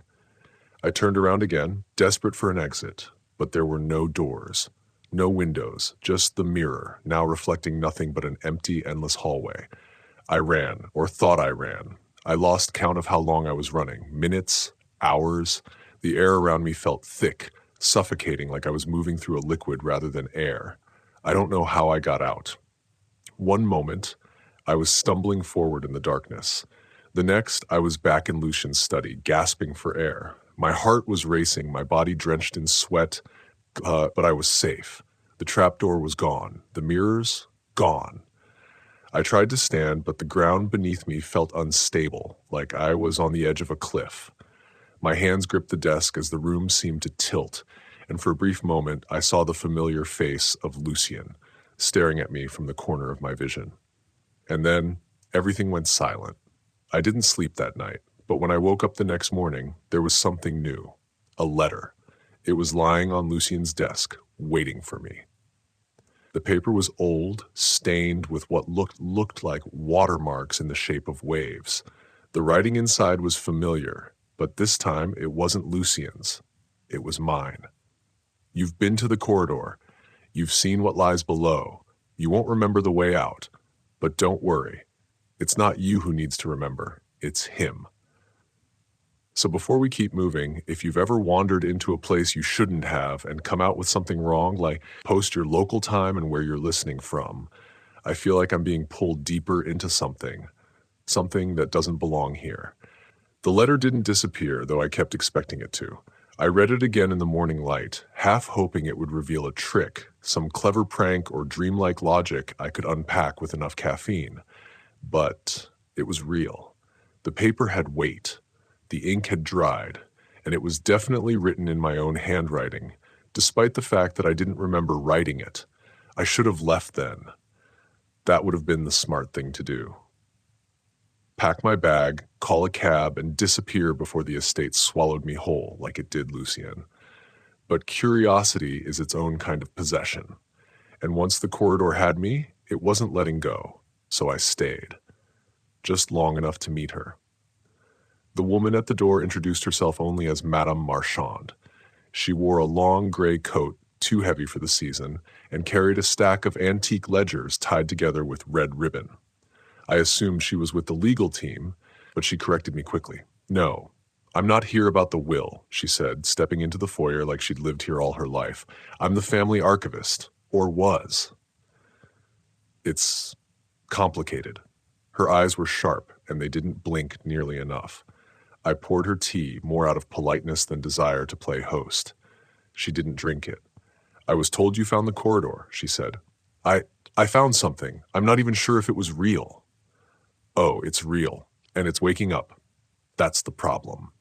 I turned around again, desperate for an exit, but there were no doors, no windows, just the mirror, now reflecting nothing but an empty, endless hallway. I ran, or thought I ran. I lost count of how long I was running. Minutes, hours. The air around me felt thick, suffocating like I was moving through a liquid rather than air. I don't know how I got out. One moment, I was stumbling forward in the darkness. The next, I was back in Lucian's study, gasping for air. My heart was racing, my body drenched in sweat, but I was safe. The trapdoor was gone. The mirrors, gone. I tried to stand, but the ground beneath me felt unstable, like I was on the edge of a cliff. My hands gripped the desk as the room seemed to tilt, and for a brief moment I saw the familiar face of Lucien, staring at me from the corner of my vision. And then everything went silent. I didn't sleep that night, but when I woke up the next morning, there was something new. A letter. It was lying on Lucien's desk, waiting for me. The paper was old, stained with what looked like watermarks in the shape of waves. The writing inside was familiar, but this time it wasn't Lucien's. It was mine. You've been to the corridor. You've seen what lies below. You won't remember the way out. But don't worry. It's not you who needs to remember. It's him. So before we keep moving, if you've ever wandered into a place you shouldn't have and come out with something wrong, like post your local time and where you're listening from, I feel like I'm being pulled deeper into something that doesn't belong here. The letter didn't disappear, though I kept expecting it to. I read it again in the morning light, half hoping it would reveal a trick, some clever prank or dreamlike logic I could unpack with enough caffeine. But it was real. The paper had weight. The ink had dried, and it was definitely written in my own handwriting, despite the fact that I didn't remember writing it. I should have left then. That would have been the smart thing to do. Pack my bag, call a cab, and disappear before the estate swallowed me whole, like it did Lucien. But curiosity is its own kind of possession, and once the corridor had me, it wasn't letting go, so I stayed. Just long enough to meet her. The woman at the door introduced herself only as Madame Marchand. She wore a long gray coat, too heavy for the season, and carried a stack of antique ledgers tied together with red ribbon. I assumed she was with the legal team, but she corrected me quickly. "No, I'm not here about the will," she said, stepping into the foyer like she'd lived here all her life. "I'm the family archivist, or was." It's complicated. Her eyes were sharp, and they didn't blink nearly enough. I poured her tea, more out of politeness than desire to play host. She didn't drink it. "I was told you found the corridor," she said. I found something. I'm not even sure if it was real." "Oh, it's real, and it's waking up. That's the problem."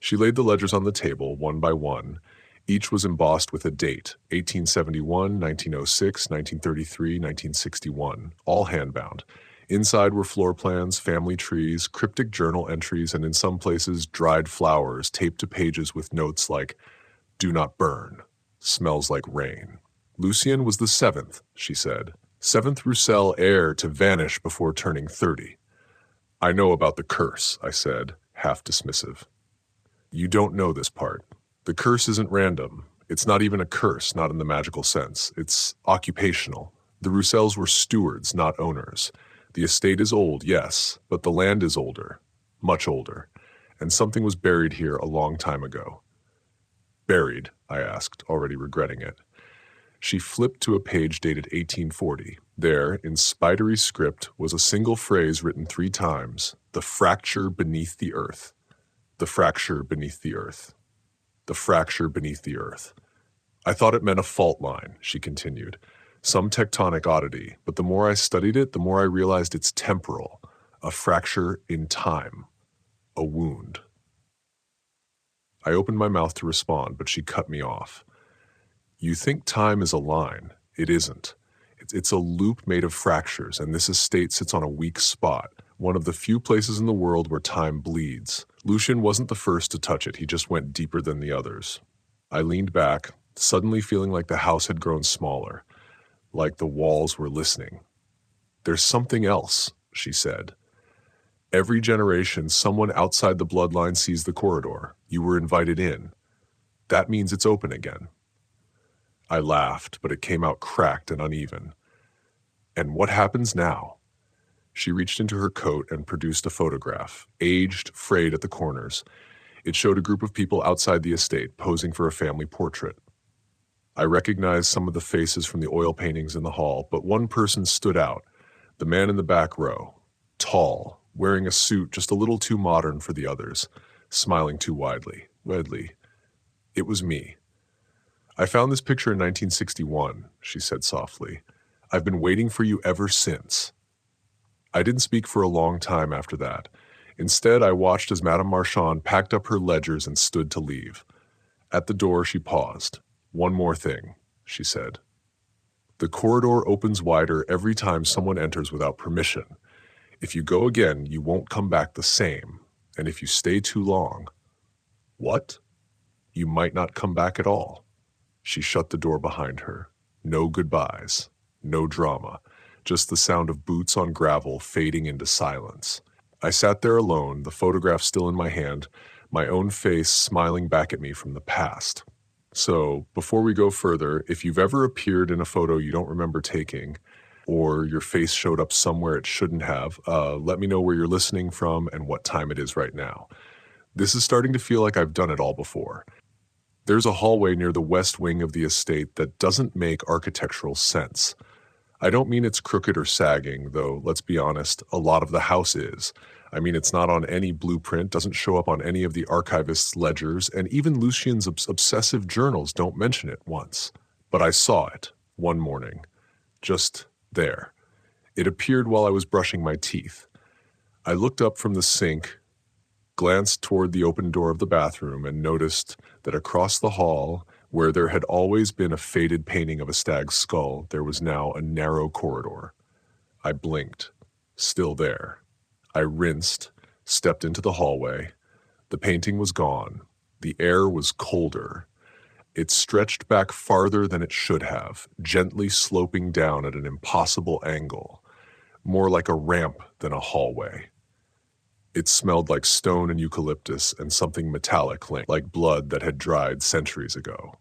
She laid the ledgers on the table, one by one. Each was embossed with a date, 1871, 1906, 1933, 1961, all handbound. Inside were floor plans, family trees, cryptic journal entries, and in some places, dried flowers taped to pages with notes like, "Do not burn. Smells like rain." "Lucien was the 7th, she said. 7th Rousselle Heir to vanish before turning 30. "I know about the curse," I said, half dismissive. "You don't know this part. The curse isn't random. It's not even a curse, not in the magical sense. It's occupational. The Rousselles were stewards, not owners. The estate is old, yes, but the land is older, much older, and something was buried here a long time ago." "Buried?" I asked, already regretting it. She flipped to a page dated 1840. There, in spidery script, was a single phrase written 3 times, "The fracture beneath the earth. The fracture beneath the earth. The fracture beneath the earth." "I thought it meant a fault line," she continued. "Some tectonic oddity, but the more I studied it, the more I realized it's temporal, a fracture in time, a wound." I opened my mouth to respond, but she cut me off. "You think time is a line. It isn't. It's a loop made of fractures, and this estate sits on a weak spot, one of the few places in the world where time bleeds. Lucien wasn't the first to touch it, he just went deeper than the others." I leaned back, suddenly feeling like the house had grown smaller, like the walls were listening. "There's something else," she said. "Every generation, someone outside the bloodline sees the corridor. You were invited in. That means it's open again." I laughed, but it came out cracked and uneven. "And what happens now?" She reached into her coat and produced a photograph, aged, frayed at the corners. It showed a group of people outside the estate, posing for a family portrait. I recognized some of the faces from the oil paintings in the hall, but one person stood out, The man in the back row, tall, wearing a suit just a little too modern for the others, smiling too widely. It was me. "I found this picture in 1961, she said softly. "I've been waiting for you ever since." I didn't speak for a long time after that. Instead, I watched as Madame Marchand packed up her ledgers and stood to leave. At the door, she paused. "One more thing," she said. "The corridor opens wider every time someone enters without permission. If you go again, you won't come back the same. And if you stay too long—" "What?" "You might not come back at all." She shut the door behind her. No goodbyes, no drama, just the sound of boots on gravel fading into silence. I sat there alone, the photograph still in my hand, my own face smiling back at me from the past. So, before we go further, if you've ever appeared in a photo you don't remember taking, or your face showed up somewhere it shouldn't have, let me know where you're listening from and what time it is right now. This is starting to feel like I've done it all before. There's a hallway near the west wing of the estate that doesn't make architectural sense. I don't mean it's crooked or sagging, though, let's be honest, a lot of the house is. I mean, it's not on any blueprint, doesn't show up on any of the archivist's ledgers, and even Lucien's obsessive journals don't mention it once. But I saw it, one morning. Just there. It appeared while I was brushing my teeth. I looked up from the sink, glanced toward the open door of the bathroom, and noticed that across the hall, where there had always been a faded painting of a stag's skull, there was now a narrow corridor. I blinked. Still there. I rinsed, stepped into the hallway. The painting was gone. The air was colder. It stretched back farther than it should have, gently sloping down at an impossible angle, more like a ramp than a hallway. It smelled like stone and eucalyptus and something metallic, like blood that had dried centuries ago.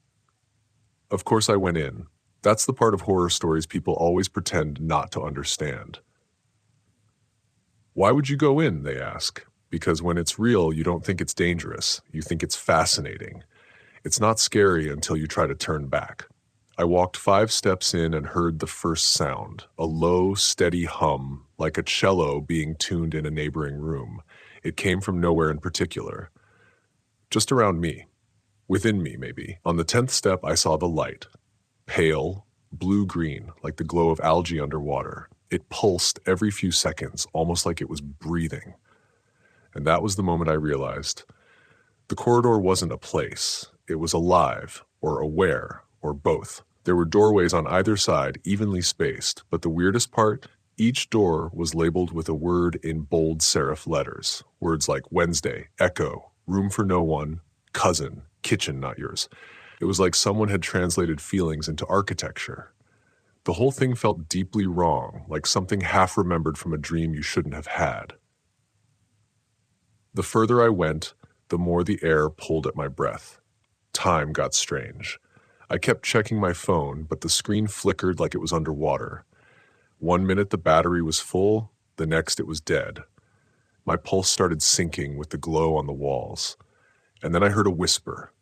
Of course I went in. That's the part of horror stories people always pretend not to understand. "Why would you go in?" they ask. Because when it's real, you don't think it's dangerous. You think it's fascinating. It's not scary until you try to turn back. I walked 5 steps in and heard the first sound, a low, steady hum, like a cello being tuned in a neighboring room. It came from nowhere in particular. Just around me. Within me, maybe. On the 10th step, I saw the light. Pale, blue-green, like the glow of algae underwater. It pulsed every few seconds, almost like it was breathing. And that was the moment I realized the corridor wasn't a place. It was alive, or aware, or both. There were doorways on either side, evenly spaced, but the weirdest part, each door was labeled with a word in bold serif letters. Words like Wednesday, Echo, Room for No One, Cousin, Kitchen, not yours. It was like someone had translated feelings into architecture. The whole thing felt deeply wrong, like something half-remembered from a dream you shouldn't have had. The further I went, the more the air pulled at my breath. Time got strange. I kept checking my phone, but the screen flickered like it was underwater. 1 minute the battery was full, the next it was dead. My pulse started sinking with the glow on the walls. And then I heard a whisper.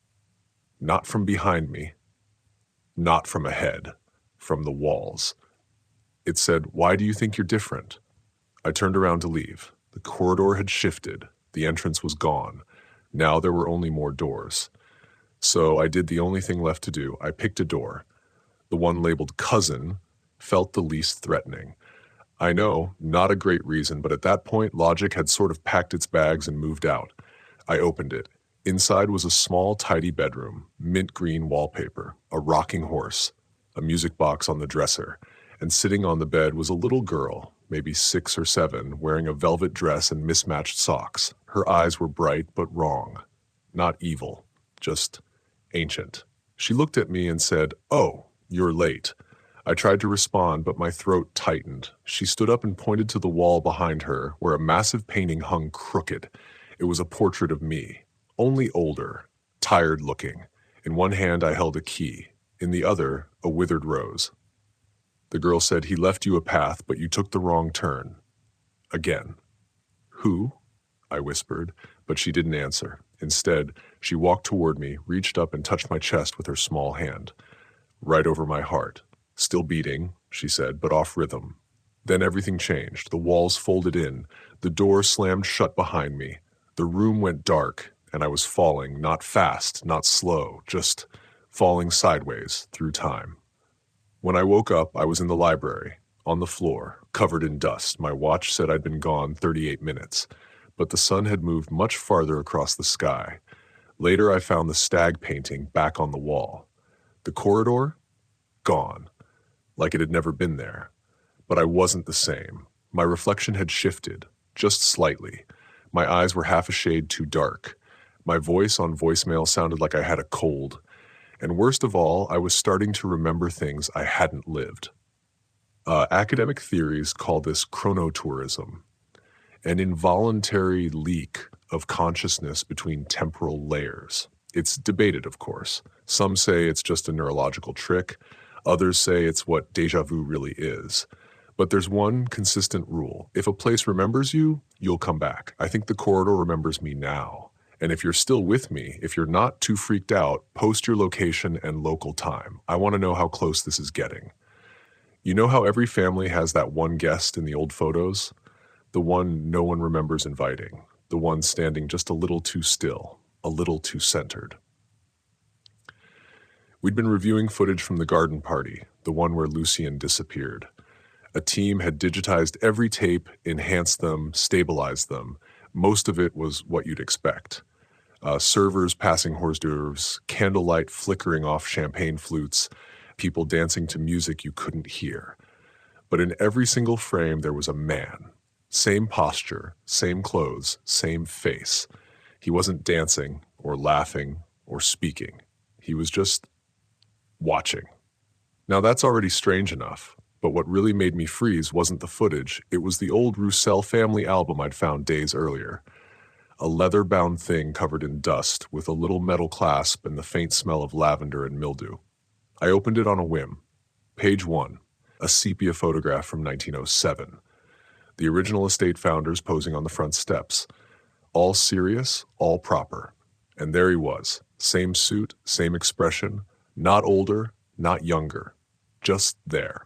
Not from behind me. Not from ahead. From the walls. It said, "Why do you think you're different?" I turned around to leave. The corridor had shifted. The entrance was gone. Now there were only more doors. So I did the only thing left to do. I picked a door. The one labeled Cousin felt the least threatening. I know, not a great reason, but at that point, logic had sort of packed its bags and moved out. I opened it. Inside was a small, tidy bedroom, mint green wallpaper, a rocking horse, a music box on the dresser, and sitting on the bed was a little girl, maybe 6 or 7, wearing a velvet dress and mismatched socks. Her eyes were bright but wrong. Not evil, just ancient. She looked at me and said, "Oh, you're late." I tried to respond, but my throat tightened. She stood up and pointed to the wall behind her, where a massive painting hung crooked. It was a portrait of me, only older, tired-looking. In one hand I held a key, in the other a withered rose. The girl said, "He left you a path, but you took the wrong turn." Again. "Who?" I whispered, but she didn't answer. Instead, she walked toward me, reached up and touched my chest with her small hand. Right over my heart. "Still beating," she said, "but off rhythm." Then everything changed. The walls folded in. The door slammed shut behind me. The room went dark, and I was falling, not fast, not slow, just falling sideways through time. When I woke up, I was in the library, on the floor, covered in dust. My watch said I'd been gone 38 minutes, but the sun had moved much farther across the sky. Later, I found the stag painting back on the wall. The corridor? Gone, like it had never been there. But I wasn't the same. My reflection had shifted, just slightly. My eyes were half a shade too dark. My voice on voicemail sounded like I had a cold. And worst of all, I was starting to remember things I hadn't lived. Academic theories call this chronotourism, an involuntary leak of consciousness between temporal layers. It's debated, of course. Some say it's just a neurological trick. Others say it's what déjà vu really is. But there's one consistent rule. If a place remembers you, you'll come back. I think the corridor remembers me now. And if you're still with me, if you're not too freaked out, post your location and local time. I want to know how close this is getting. You know how every family has that one guest in the old photos? The one no one remembers inviting. The one standing just a little too still, a little too centered. We'd been reviewing footage from the garden party, the one where Lucien disappeared. A team had digitized every tape, enhanced them, stabilized them. Most of it was what you'd expect. Servers passing hors d'oeuvres, candlelight flickering off champagne flutes, people dancing to music you couldn't hear. But in every single frame, there was a man. Same posture, same clothes, same face. He wasn't dancing or laughing or speaking. He was just watching. Now that's already strange enough. But what really made me freeze wasn't the footage. It was the old Rousselle family album I'd found days earlier. A leather-bound thing covered in dust with a little metal clasp and the faint smell of lavender and mildew. I opened it on a whim. Page 1, a sepia photograph from 1907. The original estate founders posing on the front steps. All serious, all proper. And there he was. Same suit, same expression. Not older, not younger. Just there.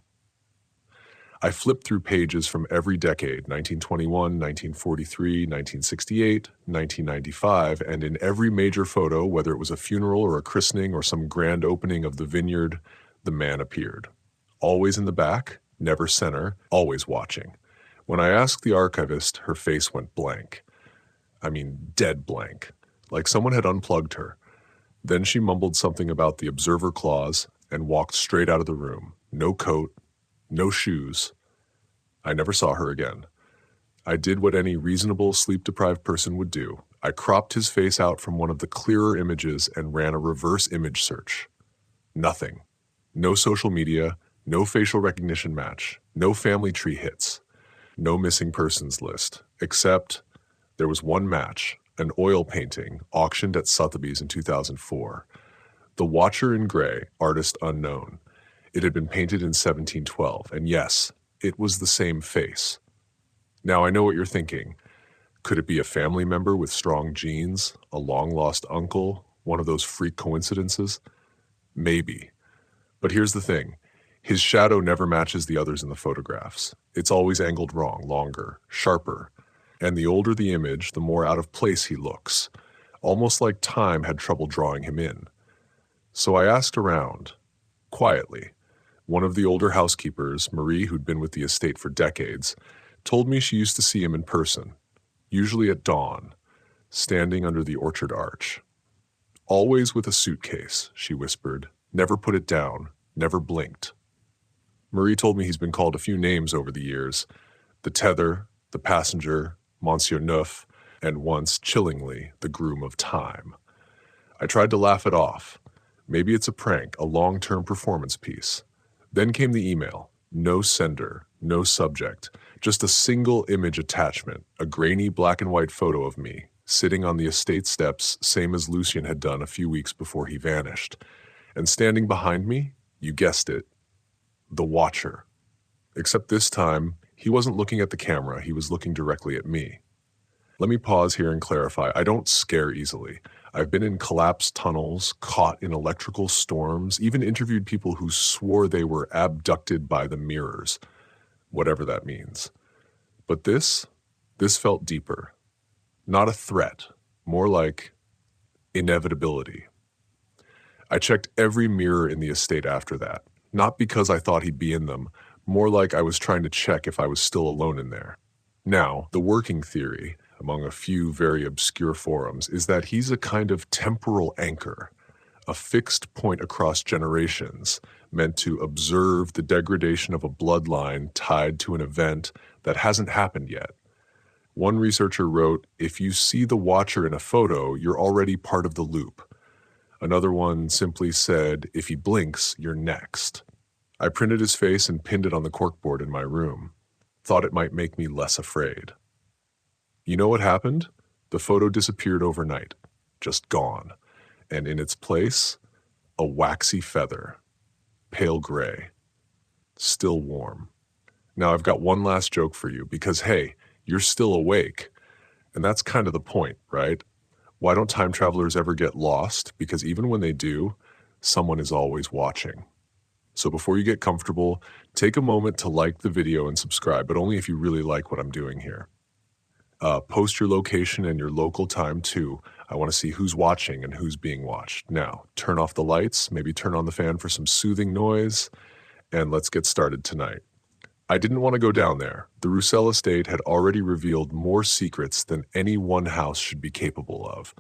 I flipped through pages from every decade, 1921, 1943, 1968, 1995, and in every major photo, whether it was a funeral or a christening or some grand opening of the vineyard, the man appeared. Always in the back, never center, always watching. When I asked the archivist, her face went blank. I mean, dead blank, like someone had unplugged her. Then she mumbled something about the observer clause and walked straight out of the room. No coat, no shoes. I never saw her again. I did what any reasonable sleep-deprived person would do. I cropped his face out from one of the clearer images and ran a reverse image search. Nothing. No social media, no facial recognition match, no family tree hits, no missing persons list, except there was one match, an oil painting auctioned at Sotheby's in 2004. The Watcher in Gray, artist unknown. It had been painted in 1712, and yes, it was the same face. Now I know what you're thinking. Could it be a family member with strong genes, a long-lost uncle, one of those freak coincidences? Maybe. But here's the thing. His shadow never matches the others in the photographs. It's always angled wrong, longer, sharper. And the older the image, the more out of place he looks. Almost like time had trouble drawing him in. So I asked around, quietly. One of the older housekeepers, Marie, who'd been with the estate for decades, told me she used to see him in person, usually at dawn, standing under the orchard arch. Always with a suitcase, she whispered, never put it down, never blinked. Marie told me he's been called a few names over the years, the tether, the passenger, Monsieur Neuf, and once, chillingly, the groom of time. I tried to laugh it off. Maybe it's a prank, a long-term performance piece. Then came the email. No sender, no subject, just a single image attachment, a grainy black and white photo of me, sitting on the estate steps, same as Lucien had done a few weeks before he vanished. And standing behind me, you guessed it, the Watcher. Except this time, he wasn't looking at the camera, he was looking directly at me. Let me pause here and clarify. I don't scare easily. I've been in collapsed tunnels, caught in electrical storms, even interviewed people who swore they were abducted by the mirrors. whatever that means. But this felt deeper. Not a threat, more like inevitability. I checked every mirror in the estate after that, not because I thought he'd be in them, more like I was trying to check if I was still alone in there. Now, the working theory, among a few very obscure forums, is that he's a kind of temporal anchor, a fixed point across generations, meant to observe the degradation of a bloodline tied to an event that hasn't happened yet. One researcher wrote, "If you see the watcher in a photo, you're already part of the loop." Another one simply said, "If he blinks, you're next." I printed his face and pinned it on the corkboard in my room. Thought it might make me less afraid. You know what happened? The photo disappeared overnight, just gone. And in its place, a waxy feather, pale gray, still warm. Now I've got one last joke for you because, hey, you're still awake. And that's kind of the point, right? Why don't time travelers ever get lost? Because even when they do, someone is always watching. So before you get comfortable, take a moment to like the video and subscribe, but only if you really like what I'm doing here. Post your location and your local time too. I want to see who's watching and who's being watched. Now, turn off the lights, maybe turn on the fan for some soothing noise, and let's get started tonight. I didn't want to go down there. The Rousselle estate had already revealed more secrets than any one house should be capable of.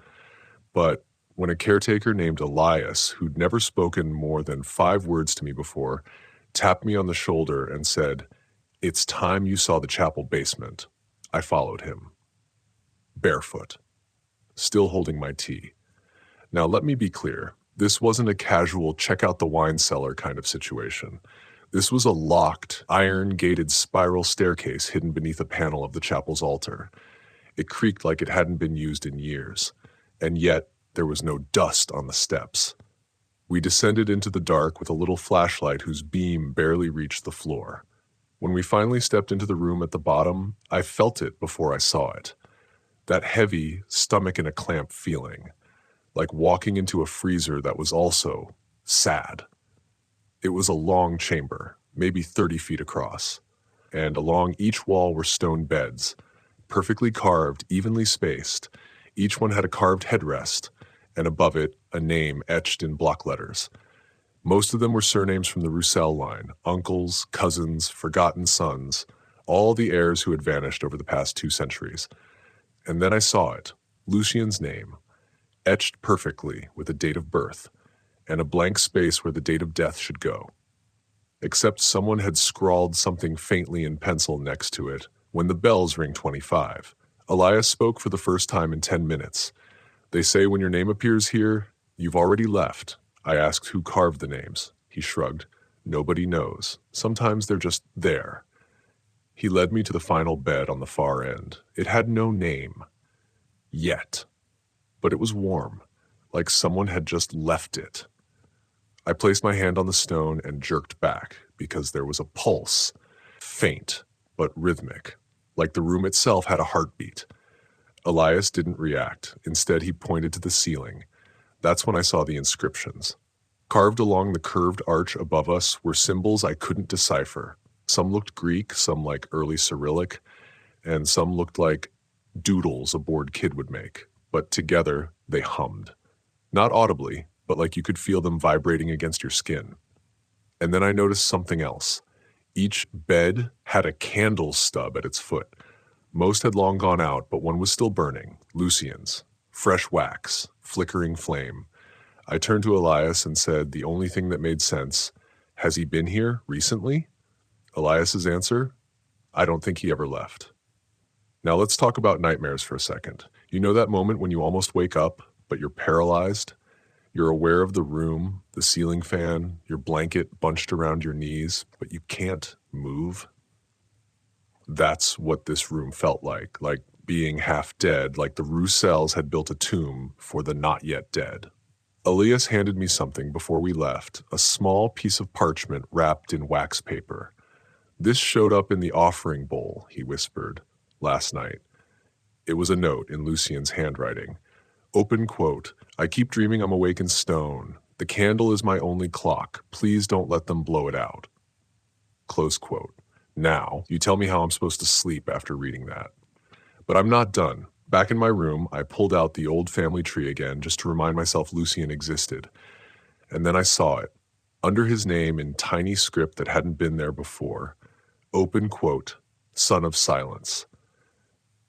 But when a caretaker named Elias, who'd never spoken more than 5 words to me before, tapped me on the shoulder and said, "It's time you saw the chapel basement," I followed him. Barefoot, still holding my tea. Now let me be clear, this wasn't a casual check out the wine cellar kind of situation. This was a locked, iron-gated spiral staircase hidden beneath a panel of the chapel's altar. It creaked like it hadn't been used in years, and yet there was no dust on the steps. We descended into the dark with a little flashlight whose beam barely reached the floor. When we finally stepped into the room at the bottom, I felt it before I saw it. That heavy, stomach-in-a-clamp feeling, like walking into a freezer that was also sad. It was a long chamber, maybe 30 feet across, and along each wall were stone beds, perfectly carved, evenly spaced. Each one had a carved headrest, and above it, a name etched in block letters. Most of them were surnames from the Rousselle line, uncles, cousins, forgotten sons, all the heirs who had vanished over the past 2 centuries. And then I saw it, Lucien's name, etched perfectly with a date of birth, and a blank space where the date of death should go. Except someone had scrawled something faintly in pencil next to it when the bells ring 25. Elias spoke for the first time in 10 minutes. "They say when your name appears here, you've already left." I asked who carved the names. He shrugged. "Nobody knows. Sometimes they're just there." He led me to the final bed on the far end. It had no name. Yet. But it was warm, like someone had just left it. I placed my hand on the stone and jerked back, because there was a pulse, faint but rhythmic, like the room itself had a heartbeat. Elias didn't react. Instead, he pointed to the ceiling. That's when I saw the inscriptions. Carved along the curved arch above us were symbols I couldn't decipher. Some looked Greek, some like early Cyrillic, and some looked like doodles a bored kid would make. But together, they hummed. Not audibly, but like you could feel them vibrating against your skin. And then I noticed something else. Each bed had a candle stub at its foot. Most had long gone out, but one was still burning. Lucien's. Fresh wax. Flickering flame. I turned to Elias and said the only thing that made sense, "Has he been here recently?" Elias's answer, "I don't think he ever left." Now let's talk about nightmares for a second. You know that moment when you almost wake up, but you're paralyzed? You're aware of the room, the ceiling fan, your blanket bunched around your knees, but you can't move? That's what this room felt like being half dead, like the Rousselles had built a tomb for the not yet dead. Elias handed me something before we left, a small piece of parchment wrapped in wax paper. "This showed up in the offering bowl," he whispered, "last night." It was a note in Lucien's handwriting. Open quote, "I keep dreaming I'm awake in stone. The candle is my only clock. Please don't let them blow it out." Close quote. Now, you tell me how I'm supposed to sleep after reading that. But I'm not done. Back in my room, I pulled out the old family tree again just to remind myself Lucien existed. And then I saw it, under his name in tiny script that hadn't been there before. Open quote, son of silence.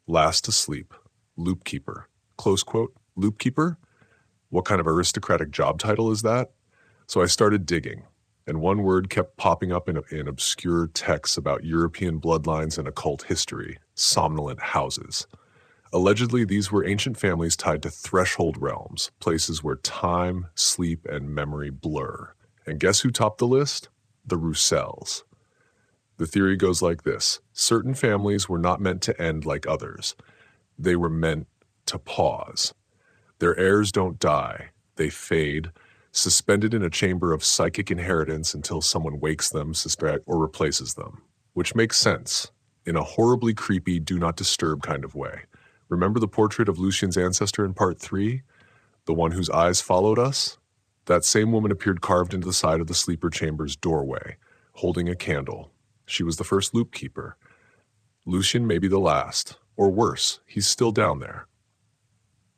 Last asleep, loop keeper. Close quote, loop keeper? What kind of aristocratic job title is that? So I started digging, and one word kept popping up in obscure texts about European bloodlines and occult history: somnolent houses. Allegedly, these were ancient families tied to threshold realms, places where time, sleep, and memory blur. And guess who topped the list? The Rousselles. The theory goes like this: certain families were not meant to end like others. They were meant to pause. Their heirs don't die, they fade, suspended in a chamber of psychic inheritance until someone wakes them, suspect, or replaces them. Which makes sense, in a horribly creepy, do not disturb kind of way. Remember the portrait of Lucien's ancestor in part 3? The one whose eyes followed us? That same woman appeared carved into the side of the sleeper chamber's doorway, holding a candle. She was the first loop keeper. Lucien may be the last, or worse, he's still down there.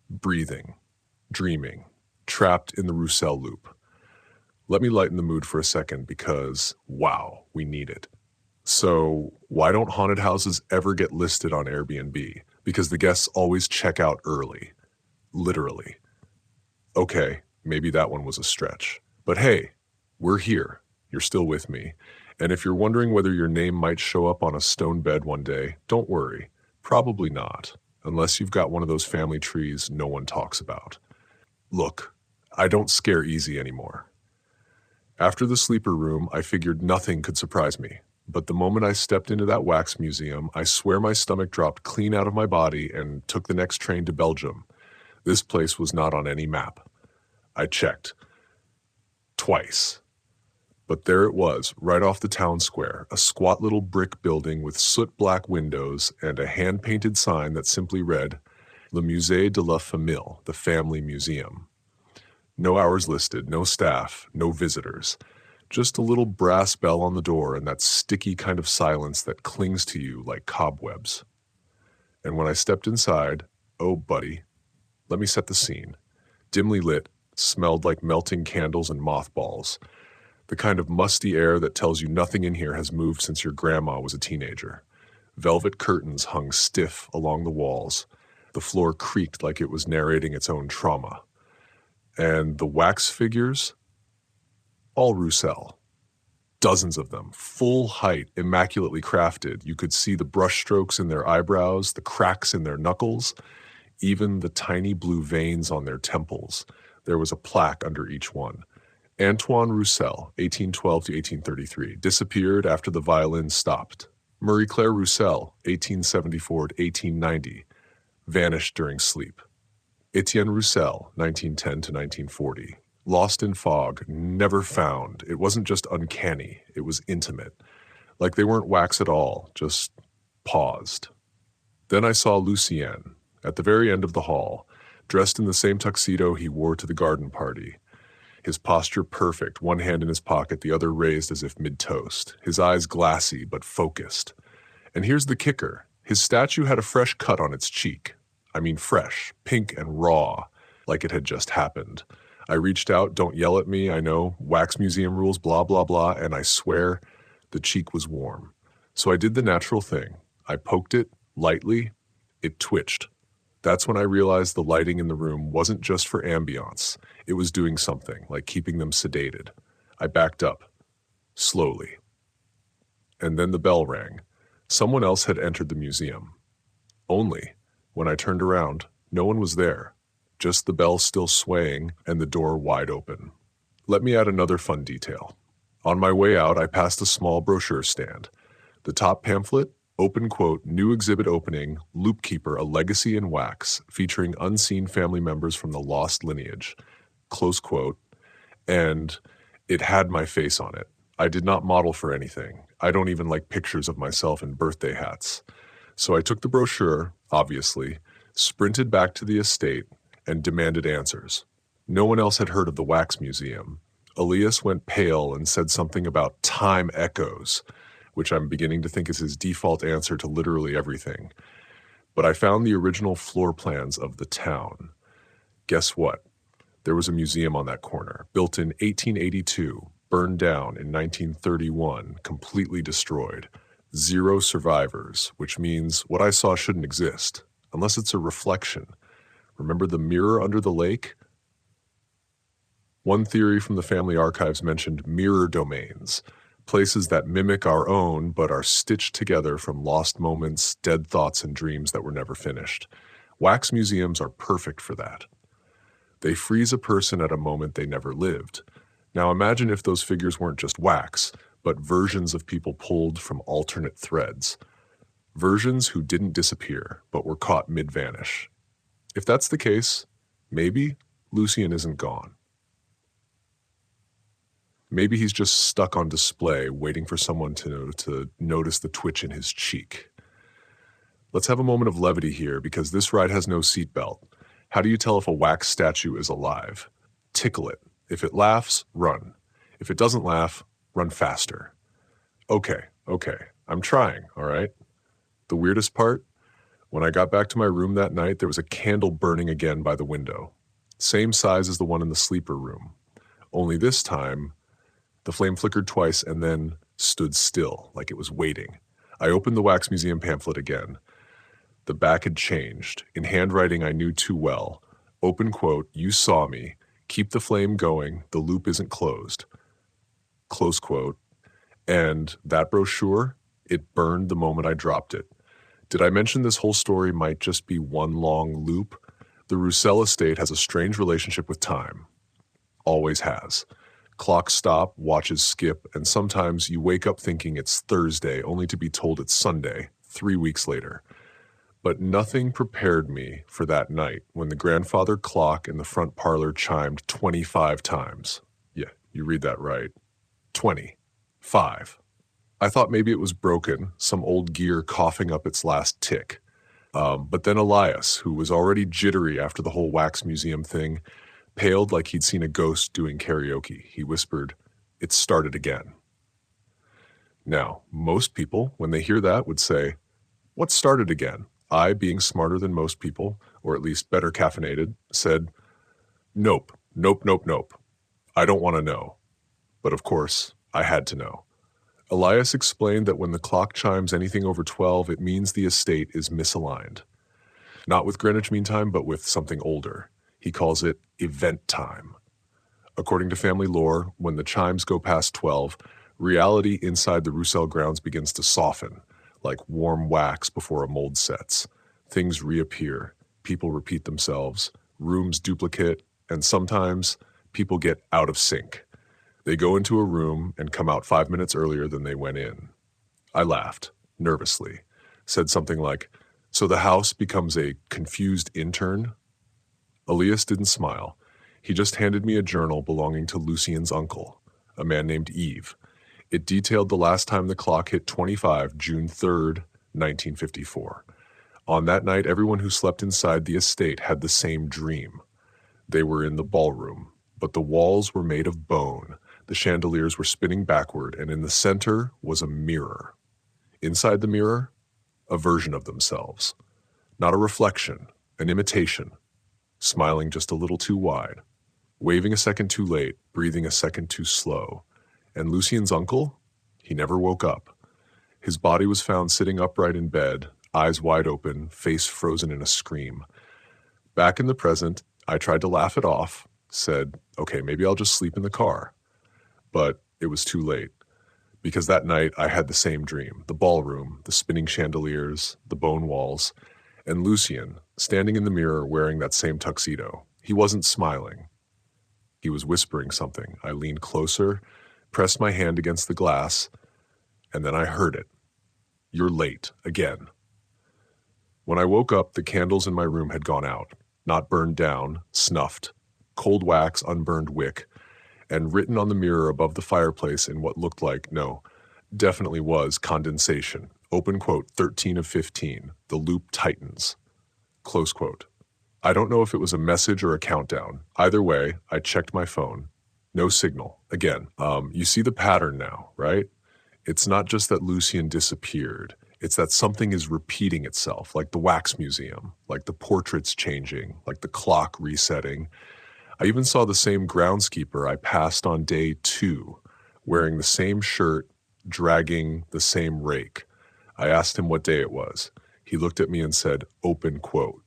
Breathing, dreaming, trapped in the Rousselle loop. Let me lighten the mood for a second because, wow, we need it. So, why don't haunted houses ever get listed on Airbnb? Because the guests always check out early. Literally. Okay, maybe that one was a stretch. But hey, we're here. You're still with me. And if you're wondering whether your name might show up on a stone bed one day, don't worry. Probably not, unless you've got one of those family trees no one talks about. Look, I don't scare easy anymore. After the sleeper room, I figured nothing could surprise me. But the moment I stepped into that wax museum, I swear my stomach dropped clean out of my body and took the next train to Belgium. This place was not on any map. I checked. Twice. But there it was, right off the town square, a squat little brick building with soot-black windows and a hand-painted sign that simply read, Le Musée de la Famille, the Family Museum. No hours listed, no staff, no visitors. Just a little brass bell on the door and that sticky kind of silence that clings to you like cobwebs. And when I stepped inside, oh buddy, let me set the scene. Dimly lit, smelled like melting candles and mothballs. The kind of musty air that tells you nothing in here has moved since your grandma was a teenager. Velvet curtains hung stiff along the walls. The floor creaked like it was narrating its own trauma. And the wax figures? All Rousselle. Dozens of them, full height, immaculately crafted. You could see the brushstrokes in their eyebrows, the cracks in their knuckles, even the tiny blue veins on their temples. There was a plaque under each one. Antoine Rousselle, 1812 to 1833, disappeared after the violin stopped. Marie-Claire Rousselle, 1874 to 1890, vanished during sleep. Etienne Rousselle, 1910 to 1940, lost in fog, never found. It wasn't just uncanny, it was intimate. Like they weren't wax at all, just paused. Then I saw Lucien, at the very end of the hall, dressed in the same tuxedo he wore to the garden party. His posture perfect, one hand in his pocket, the other raised as if mid-toast, his eyes glassy but focused. And here's the kicker. His statue had a fresh cut on its cheek. I mean fresh, pink and raw, like it had just happened. I reached out, don't yell at me, I know, wax museum rules, blah, blah, blah, and I swear the cheek was warm. So I did the natural thing. I poked it lightly, it twitched. That's when I realized the lighting in the room wasn't just for ambiance. It was doing something, like keeping them sedated. I backed up, slowly. And then the bell rang. Someone else had entered the museum. Only, when I turned around, no one was there. Just the bell still swaying and the door wide open. Let me add another fun detail. On my way out, I passed a small brochure stand. The top pamphlet, open quote, new exhibit opening, Loop Keeper, a legacy in wax, featuring unseen family members from the lost lineage, close quote, and it had my face on it. I did not model for anything. I don't even like pictures of myself in birthday hats. So I took the brochure, obviously, sprinted back to the estate, and demanded answers. No one else had heard of the Wax Museum. Elias went pale and said something about time echoes. which I'm beginning to think is his default answer to literally everything. But I found the original floor plans of the town. Guess what? There was a museum on that corner, built in 1882, burned down in 1931, completely destroyed. 0 survivors, which means what I saw shouldn't exist, unless it's a reflection. Remember the mirror under the lake? One theory from the family archives mentioned mirror domains, places that mimic our own but are stitched together from lost moments, dead thoughts, and dreams that were never finished. Wax museums are perfect for that. They freeze a person at a moment they never lived. Now imagine if those figures weren't just wax, but versions of people pulled from alternate threads. Versions who didn't disappear, but were caught mid-vanish. If that's the case, maybe Lucien isn't gone. Maybe he's just stuck on display, waiting for someone to notice the twitch in his cheek. Let's have a moment of levity here, because this ride has no seatbelt. How do you tell if a wax statue is alive? Tickle it. If it laughs, run. If it doesn't laugh, run faster. Okay, I'm trying, all right? The weirdest part? When I got back to my room that night, there was a candle burning again by the window. Same size as the one in the sleeper room. Only this time, the flame flickered twice and then stood still, like it was waiting. I opened the Wax Museum pamphlet again. The back had changed. In handwriting I knew too well. Open quote, "You saw me. Keep the flame going. The loop isn't closed." Close quote. And that brochure, it burned the moment I dropped it. Did I mention this whole story might just be one long loop? The Rousselle estate has a strange relationship with time. Always has. Clocks stop, watches skip, and sometimes you wake up thinking it's Thursday, only to be told it's Sunday, 3 weeks later. But nothing prepared me for that night when the grandfather clock in the front parlor chimed 25 times. Yeah, you read that right. 25. I thought maybe it was broken, some old gear coughing up its last tick. But then Elias, who was already jittery after the whole Wax Museum thing, paled like he'd seen a ghost doing karaoke. He whispered, "It started again." Now, most people, when they hear that, would say, "What started again?" I, being smarter than most people, or at least better caffeinated, said, Nope. I don't want to know." But of course, I had to know. Elias explained that when the clock chimes anything over 12, it means the estate is misaligned. Not with Greenwich Mean Time, but with something older. He calls it event time. According to family lore, when the chimes go past 12, reality inside the Rousselle grounds begins to soften, like warm wax before a mold sets. Things reappear, people repeat themselves, rooms duplicate, and sometimes people get out of sync. They go into a room and come out 5 minutes earlier than they went in. I laughed, nervously, said something like, "So the house becomes a confused intern?" Elias didn't smile. He just handed me a journal belonging to Lucien's uncle, a man named Yves. It detailed the last time the clock hit 25, June 3rd, 1954. On that night, everyone who slept inside the estate had the same dream. They were in the ballroom, but the walls were made of bone. The chandeliers were spinning backward, and in the center was a mirror. Inside the mirror, a version of themselves. Not a reflection, an imitation. Smiling just a little too wide. Waving a second too late, breathing a second too slow. And Lucien's uncle? He never woke up. His body was found sitting upright in bed, eyes wide open, face frozen in a scream. Back in the present, I tried to laugh it off, said, "Okay, maybe I'll just sleep in the car." But it was too late, because that night I had the same dream, the ballroom, the spinning chandeliers, the bone walls, and Lucien, standing in the mirror wearing that same tuxedo. He wasn't smiling. He was whispering something. I leaned closer, pressed my hand against the glass, and then I heard it. "You're late, again." When I woke up, the candles in my room had gone out, not burned down, snuffed, cold wax, unburned wick, and written on the mirror above the fireplace in what looked like, no, definitely was, condensation. Open quote, 13 of 15. The loop tightens. Close quote. I don't know if it was a message or a countdown. Either way, I checked my phone. No signal. Again, you see the pattern now, right? It's not just that Lucien disappeared. It's that something is repeating itself, like the wax museum, like the portraits changing, like the clock resetting. I even saw the same groundskeeper I passed on day 2, wearing the same shirt, dragging the same rake. I asked him what day it was. He looked at me and said, open quote.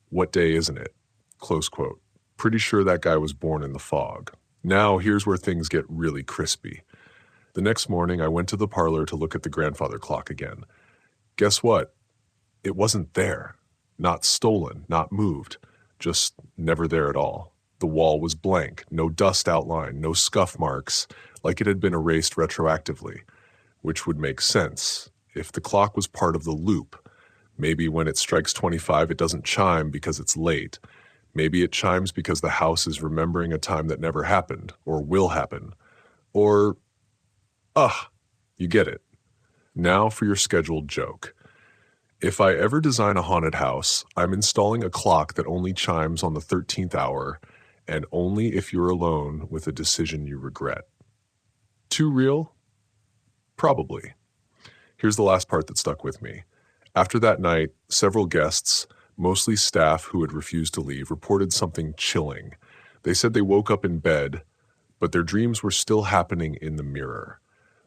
What day isn't it? Close quote. Pretty sure that guy was born in the fog. Now here's where things get really crispy. The next morning, I went to the parlor to look at the grandfather clock again. Guess what? It wasn't there. Not stolen, not moved. Just never there at all. The wall was blank, no dust outline, no scuff marks, like it had been erased retroactively, which would make sense if the clock was part of the loop. Maybe when it strikes 25, it doesn't chime because it's late. Maybe it chimes because the house is remembering a time that never happened or will happen. Or, you get it. Now for your scheduled joke. If I ever design a haunted house, I'm installing a clock that only chimes on the 13th hour, and only if you're alone with a decision you regret. Too real? Probably. Here's the last part that stuck with me. After that night, several guests, mostly staff who had refused to leave, reported something chilling. They said they woke up in bed, but their dreams were still happening in the mirror.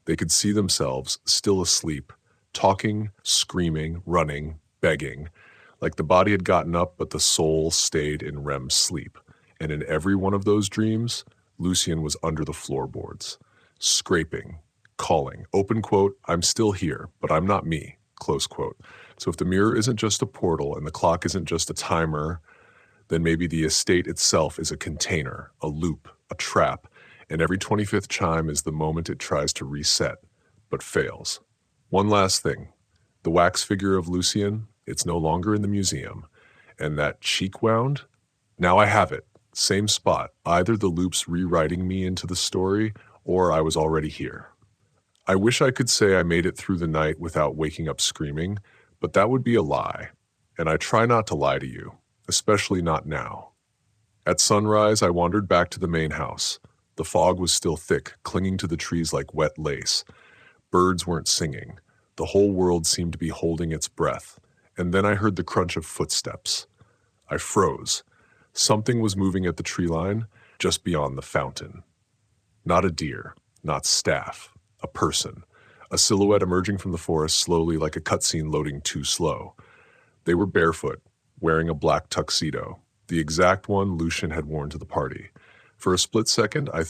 They could see themselves still asleep, talking, screaming, running, begging, like the body had gotten up but the soul stayed in REM sleep. And in every one of those dreams, Lucien was under the floorboards, scraping, calling, open quote, I'm still here, but I'm not me, close quote. So if the mirror isn't just a portal and the clock isn't just a timer, then maybe the estate itself is a container, a loop, a trap, and every 25th chime is the moment it tries to reset, but fails. One last thing. The wax figure of Lucien, it's no longer in the museum. And that cheek wound? Now I have it. Same spot. Either the loop's rewriting me into the story, or I was already here. I wish I could say I made it through the night without waking up screaming, but that would be a lie. And I try not to lie to you, especially not now. At sunrise, I wandered back to the main house. The fog was still thick, clinging to the trees like wet lace. Birds weren't singing. The whole world seemed to be holding its breath. And then I heard the crunch of footsteps. I froze. Something was moving at the tree line, just beyond the fountain. Not a deer, not staff, a person. A silhouette emerging from the forest slowly like a cutscene loading too slow. They were barefoot, wearing a black tuxedo, the exact one Lucien had worn to the party. For a split second, I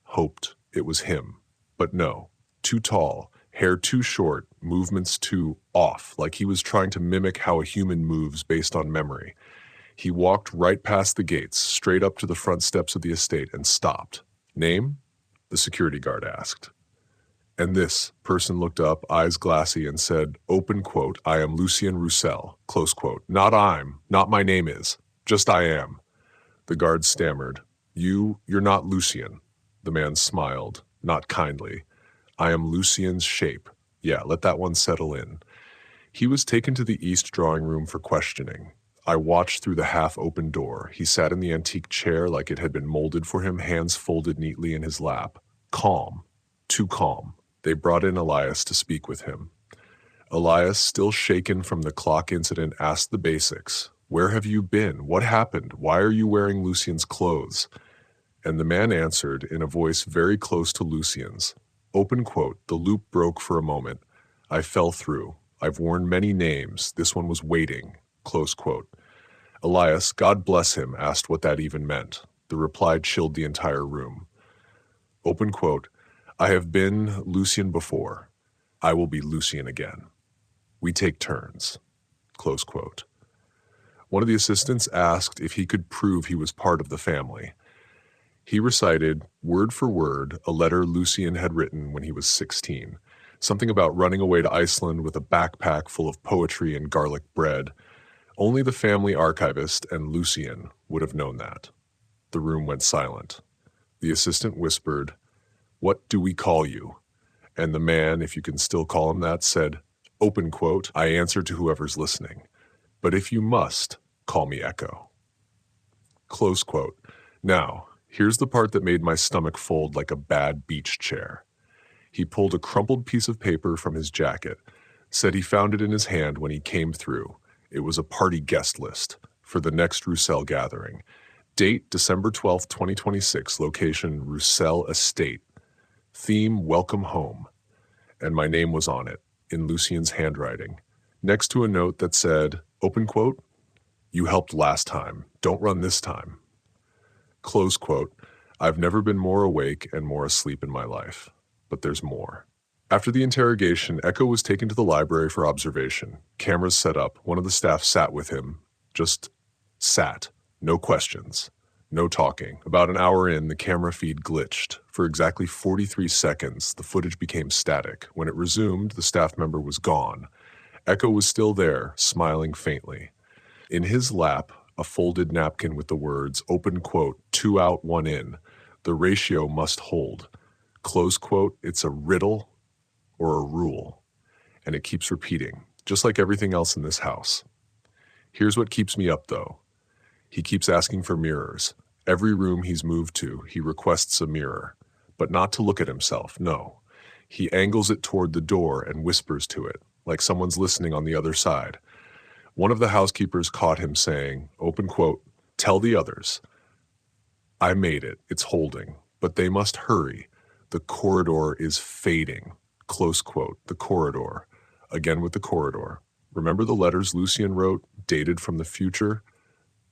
hoped it was him. But no, too tall, hair too short, movements too off, like he was trying to mimic how a human moves based on memory. He walked right past the gates, straight up to the front steps of the estate, and stopped. Name? The security guard asked. And this person looked up, eyes glassy, and said, open quote, I am Lucien Rousselle, close quote. Not my name is, just I am. The guard stammered. You're not Lucien. The man smiled, not kindly. I am Lucien's shape. Yeah, let that one settle in. He was taken to the east drawing room for questioning. I watched through the half-open door. He sat in the antique chair like it had been molded for him, hands folded neatly in his lap. Calm. Too calm. They brought in Elias to speak with him. Elias, still shaken from the clock incident, asked the basics. Where have you been? What happened? Why are you wearing Lucien's clothes? And the man answered in a voice very close to Lucien's. Open quote, the loop broke for a moment. I fell through. I've worn many names. This one was waiting. Close quote. Elias, God bless him, asked what that even meant. The reply chilled the entire room. Open quote, I have been Lucien before. I will be Lucien again. We take turns. Close quote. One of the assistants asked if he could prove he was part of the family. He recited, word for word, a letter Lucien had written when he was 16. Something about running away to Iceland with a backpack full of poetry and garlic bread. Only the family archivist and Lucien would have known that. The room went silent. The assistant whispered, what do we call you? And the man, if you can still call him that, said, open quote, I answer to whoever's listening. But if you must, call me Echo. Close quote. Now, here's the part that made my stomach fold like a bad beach chair. He pulled a crumpled piece of paper from his jacket, said he found it in his hand when he came through. It was a party guest list for the next Rousselle gathering. Date, December 12th, 2026, location, Rousselle Estate. Theme, welcome home. And my name was on it, in Lucien's handwriting, next to a note that said, open quote, "You helped last time. Don't run this time." Close quote. I've never been more awake and more asleep in my life. But there's more. After the interrogation, Echo was taken to the library for observation. Cameras set up. One of the staff sat with him. Just sat. No questions. No talking. About an hour in, the camera feed glitched. For exactly 43 seconds, the footage became static. When it resumed, the staff member was gone. Echo was still there, smiling faintly. In his lap, a folded napkin with the words, open quote, 2 out, 1 in. The ratio must hold. Close quote, it's a riddle or a rule. And it keeps repeating, just like everything else in this house. Here's what keeps me up, though. He keeps asking for mirrors. Every room he's moved to, he requests a mirror. But not to look at himself, no. He angles it toward the door and whispers to it, like someone's listening on the other side. One of the housekeepers caught him saying, open quote, "Tell the others. I made it. It's holding. But they must hurry. The corridor is fading." Close quote. The corridor. Again with the corridor. Remember the letters Lucien wrote, dated from the future?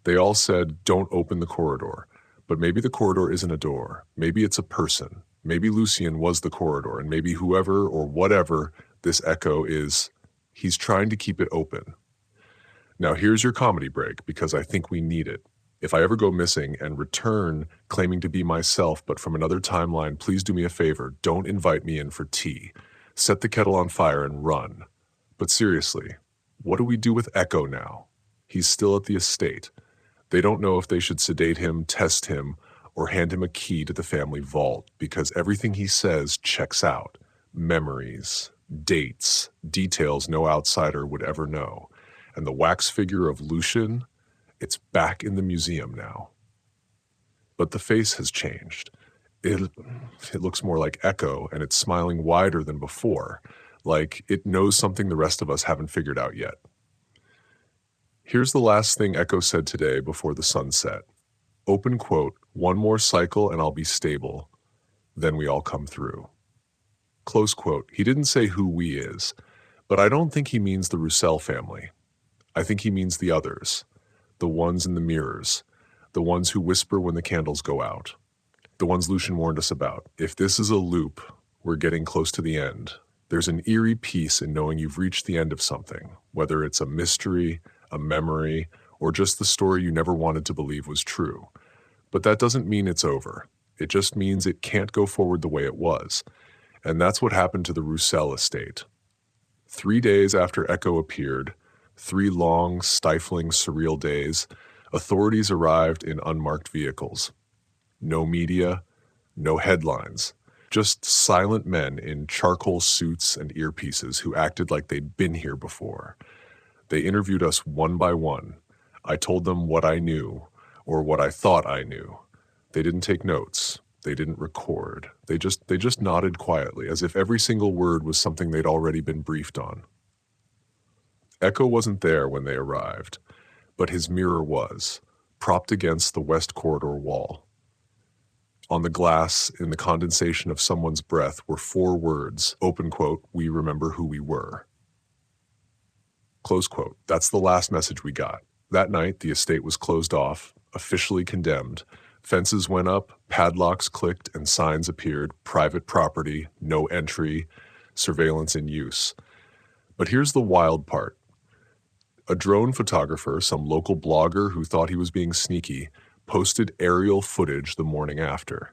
They all said, don't open the corridor. But maybe the corridor isn't a door. Maybe it's a person. Maybe Lucien was the corridor, and maybe whoever or whatever this Echo is, he's trying to keep it open. Now here's your comedy break, because I think we need it. If I ever go missing and return claiming to be myself but from another timeline, please do me a favor. Don't invite me in for tea. Set the kettle on fire and run. But seriously, what do we do with Echo now? He's still at the estate. They don't know if they should sedate him, test him, or hand him a key to the family vault, because everything he says checks out. Memories, dates, details no outsider would ever know. And the wax figure of Lucien, it's back in the museum now. But the face has changed. It looks more like Echo, and it's smiling wider than before, like it knows something the rest of us haven't figured out yet. Here's the last thing Echo said today before the sun set. Open quote, "One more cycle and I'll be stable. Then we all come through." Close quote. He didn't say who we is, but I don't think he means the Rousselle family. I think he means the others, the ones in the mirrors, the ones who whisper when the candles go out, the ones Lucien warned us about. If this is a loop, we're getting close to the end. There's an eerie peace in knowing you've reached the end of something, whether it's a mystery, a memory, or just the story you never wanted to believe was true. But that doesn't mean it's over. It just means it can't go forward the way it was. And that's what happened to the Rousselle estate. 3 days after Echo appeared, 3 long, stifling, surreal days, authorities arrived in unmarked vehicles. No media, no headlines, just silent men in charcoal suits and earpieces who acted like they'd been here before. They interviewed us one by one. I told them what I knew, or what I thought I knew. They didn't take notes. They didn't record. They just nodded quietly, as if every single word was something they'd already been briefed on. Echo wasn't there when they arrived, but his mirror was, propped against the west corridor wall. On the glass, in the condensation of someone's breath, were 4 words, open quote, "We remember who we were." Close quote. That's the last message we got. That night, the estate was closed off, officially condemned. Fences went up, padlocks clicked, and signs appeared, private property, no entry, surveillance in use. But here's the wild part. A drone photographer, some local blogger who thought he was being sneaky, posted aerial footage the morning after.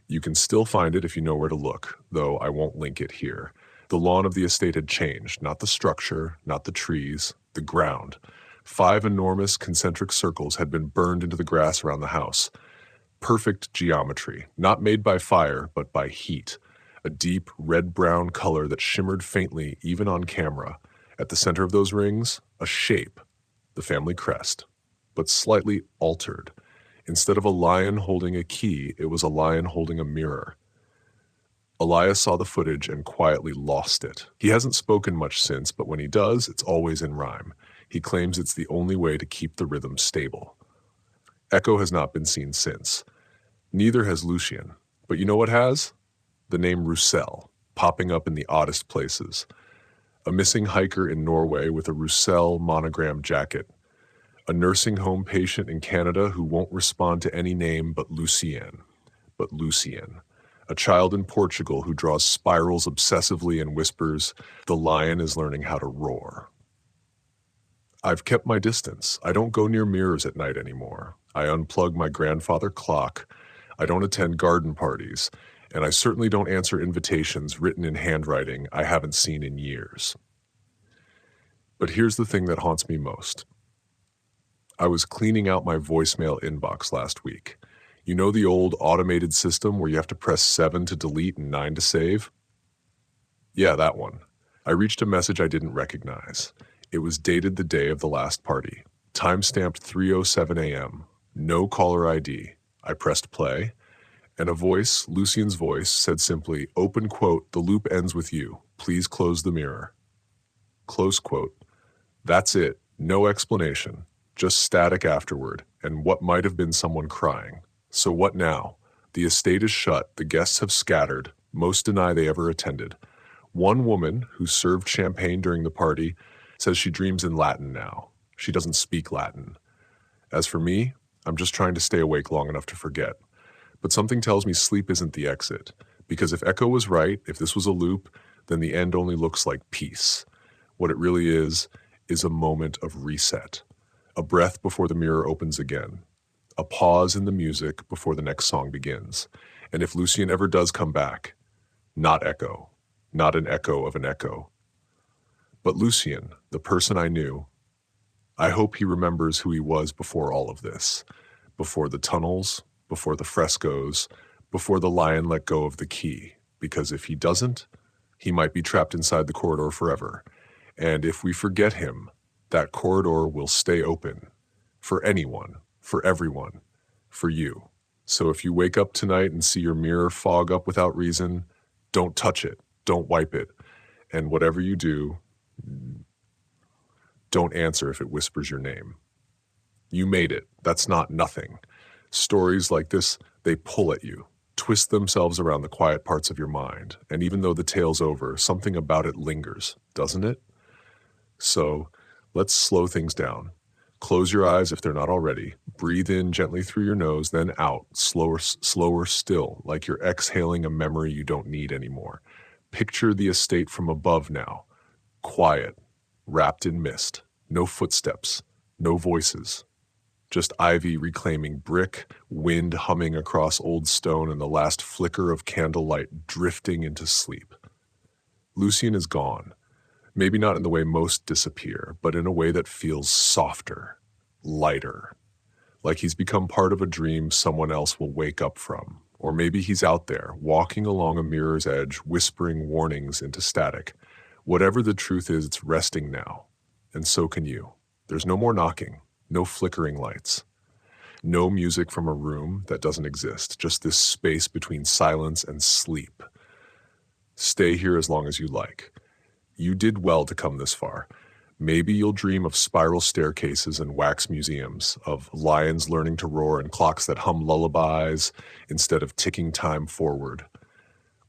You can still find it if you know where to look, though I won't link it here. The lawn of the estate had changed, not the structure, not the trees, the ground. 5 enormous concentric circles had been burned into the grass around the house. Perfect geometry, not made by fire, but by heat. A deep red-brown color that shimmered faintly even on camera. At the center of those rings, a shape, the family crest, but slightly altered. Instead of a lion holding a key, it was a lion holding a mirror. Elias saw the footage and quietly lost it. He hasn't spoken much since, but when he does, it's always in rhyme. He claims it's the only way to keep the rhythm stable. Echo has not been seen since. Neither has Lucien. But you know what has? The name Rousselle, popping up in the oddest places. A missing hiker in Norway with a Rousselle monogram jacket. A nursing home patient in Canada who won't respond to any name but Lucien. A child in Portugal who draws spirals obsessively and whispers, "The lion is learning how to roar." I've kept my distance. I don't go near mirrors at night anymore. I unplug my grandfather clock. I don't attend garden parties. And I certainly don't answer invitations written in handwriting I haven't seen in years. But here's the thing that haunts me most. I was cleaning out my voicemail inbox last week. You know the old automated system where you have to press 7 to delete and 9 to save? Yeah, that one. I reached a message I didn't recognize. It was dated the day of the last party. Time-stamped 3:07 a.m. No caller ID. I pressed play, and a voice, Lucien's voice, said simply, open quote, "The loop ends with you. Please close the mirror." Close quote. That's it. No explanation. Just static afterward, and what might have been someone crying. So what now? The estate is shut, the guests have scattered, most deny they ever attended. One woman, who served champagne during the party, says she dreams in Latin now. She doesn't speak Latin. As for me, I'm just trying to stay awake long enough to forget. But something tells me sleep isn't the exit, because if Echo was right, if this was a loop, then the end only looks like peace. What it really is a moment of reset. A breath before the mirror opens again. A pause in the music before the next song begins. And if Lucien ever does come back, not Echo, not an echo of an echo, but Lucien, the person I knew, I hope he remembers who he was before all of this, before the tunnels, before the frescoes, before the lion let go of the key, because if he doesn't, he might be trapped inside the corridor forever. And if we forget him, that corridor will stay open for anyone, for everyone, for you. So if you wake up tonight and see your mirror fog up without reason, don't touch it, don't wipe it, and whatever you do, don't answer if it whispers your name. You made it. That's not nothing. Stories like this, they pull at you, twist themselves around the quiet parts of your mind, and even though the tale's over, something about it lingers, doesn't it? So let's slow things down. Close your eyes if they're not already. Breathe in gently through your nose, then out, slower still, like you're exhaling a memory you don't need anymore. Picture the estate from above now. Quiet, wrapped in mist. No footsteps, no voices. Just ivy reclaiming brick, wind humming across old stone, and the last flicker of candlelight drifting into sleep. Lucien is gone. Maybe not in the way most disappear, but in a way that feels softer, lighter. Like he's become part of a dream someone else will wake up from. Or maybe he's out there, walking along a mirror's edge, whispering warnings into static. Whatever the truth is, it's resting now. And so can you. There's no more knocking, no flickering lights. No music from a room that doesn't exist, just this space between silence and sleep. Stay here as long as you like. You did well to come this far. Maybe you'll dream of spiral staircases and wax museums, of lions learning to roar and clocks that hum lullabies instead of ticking time forward.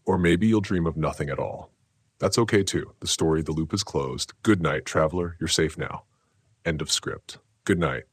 Or maybe you'll dream of nothing at all. That's okay too. The loop is closed. Good night, traveler. You're safe now. End of script. Good night.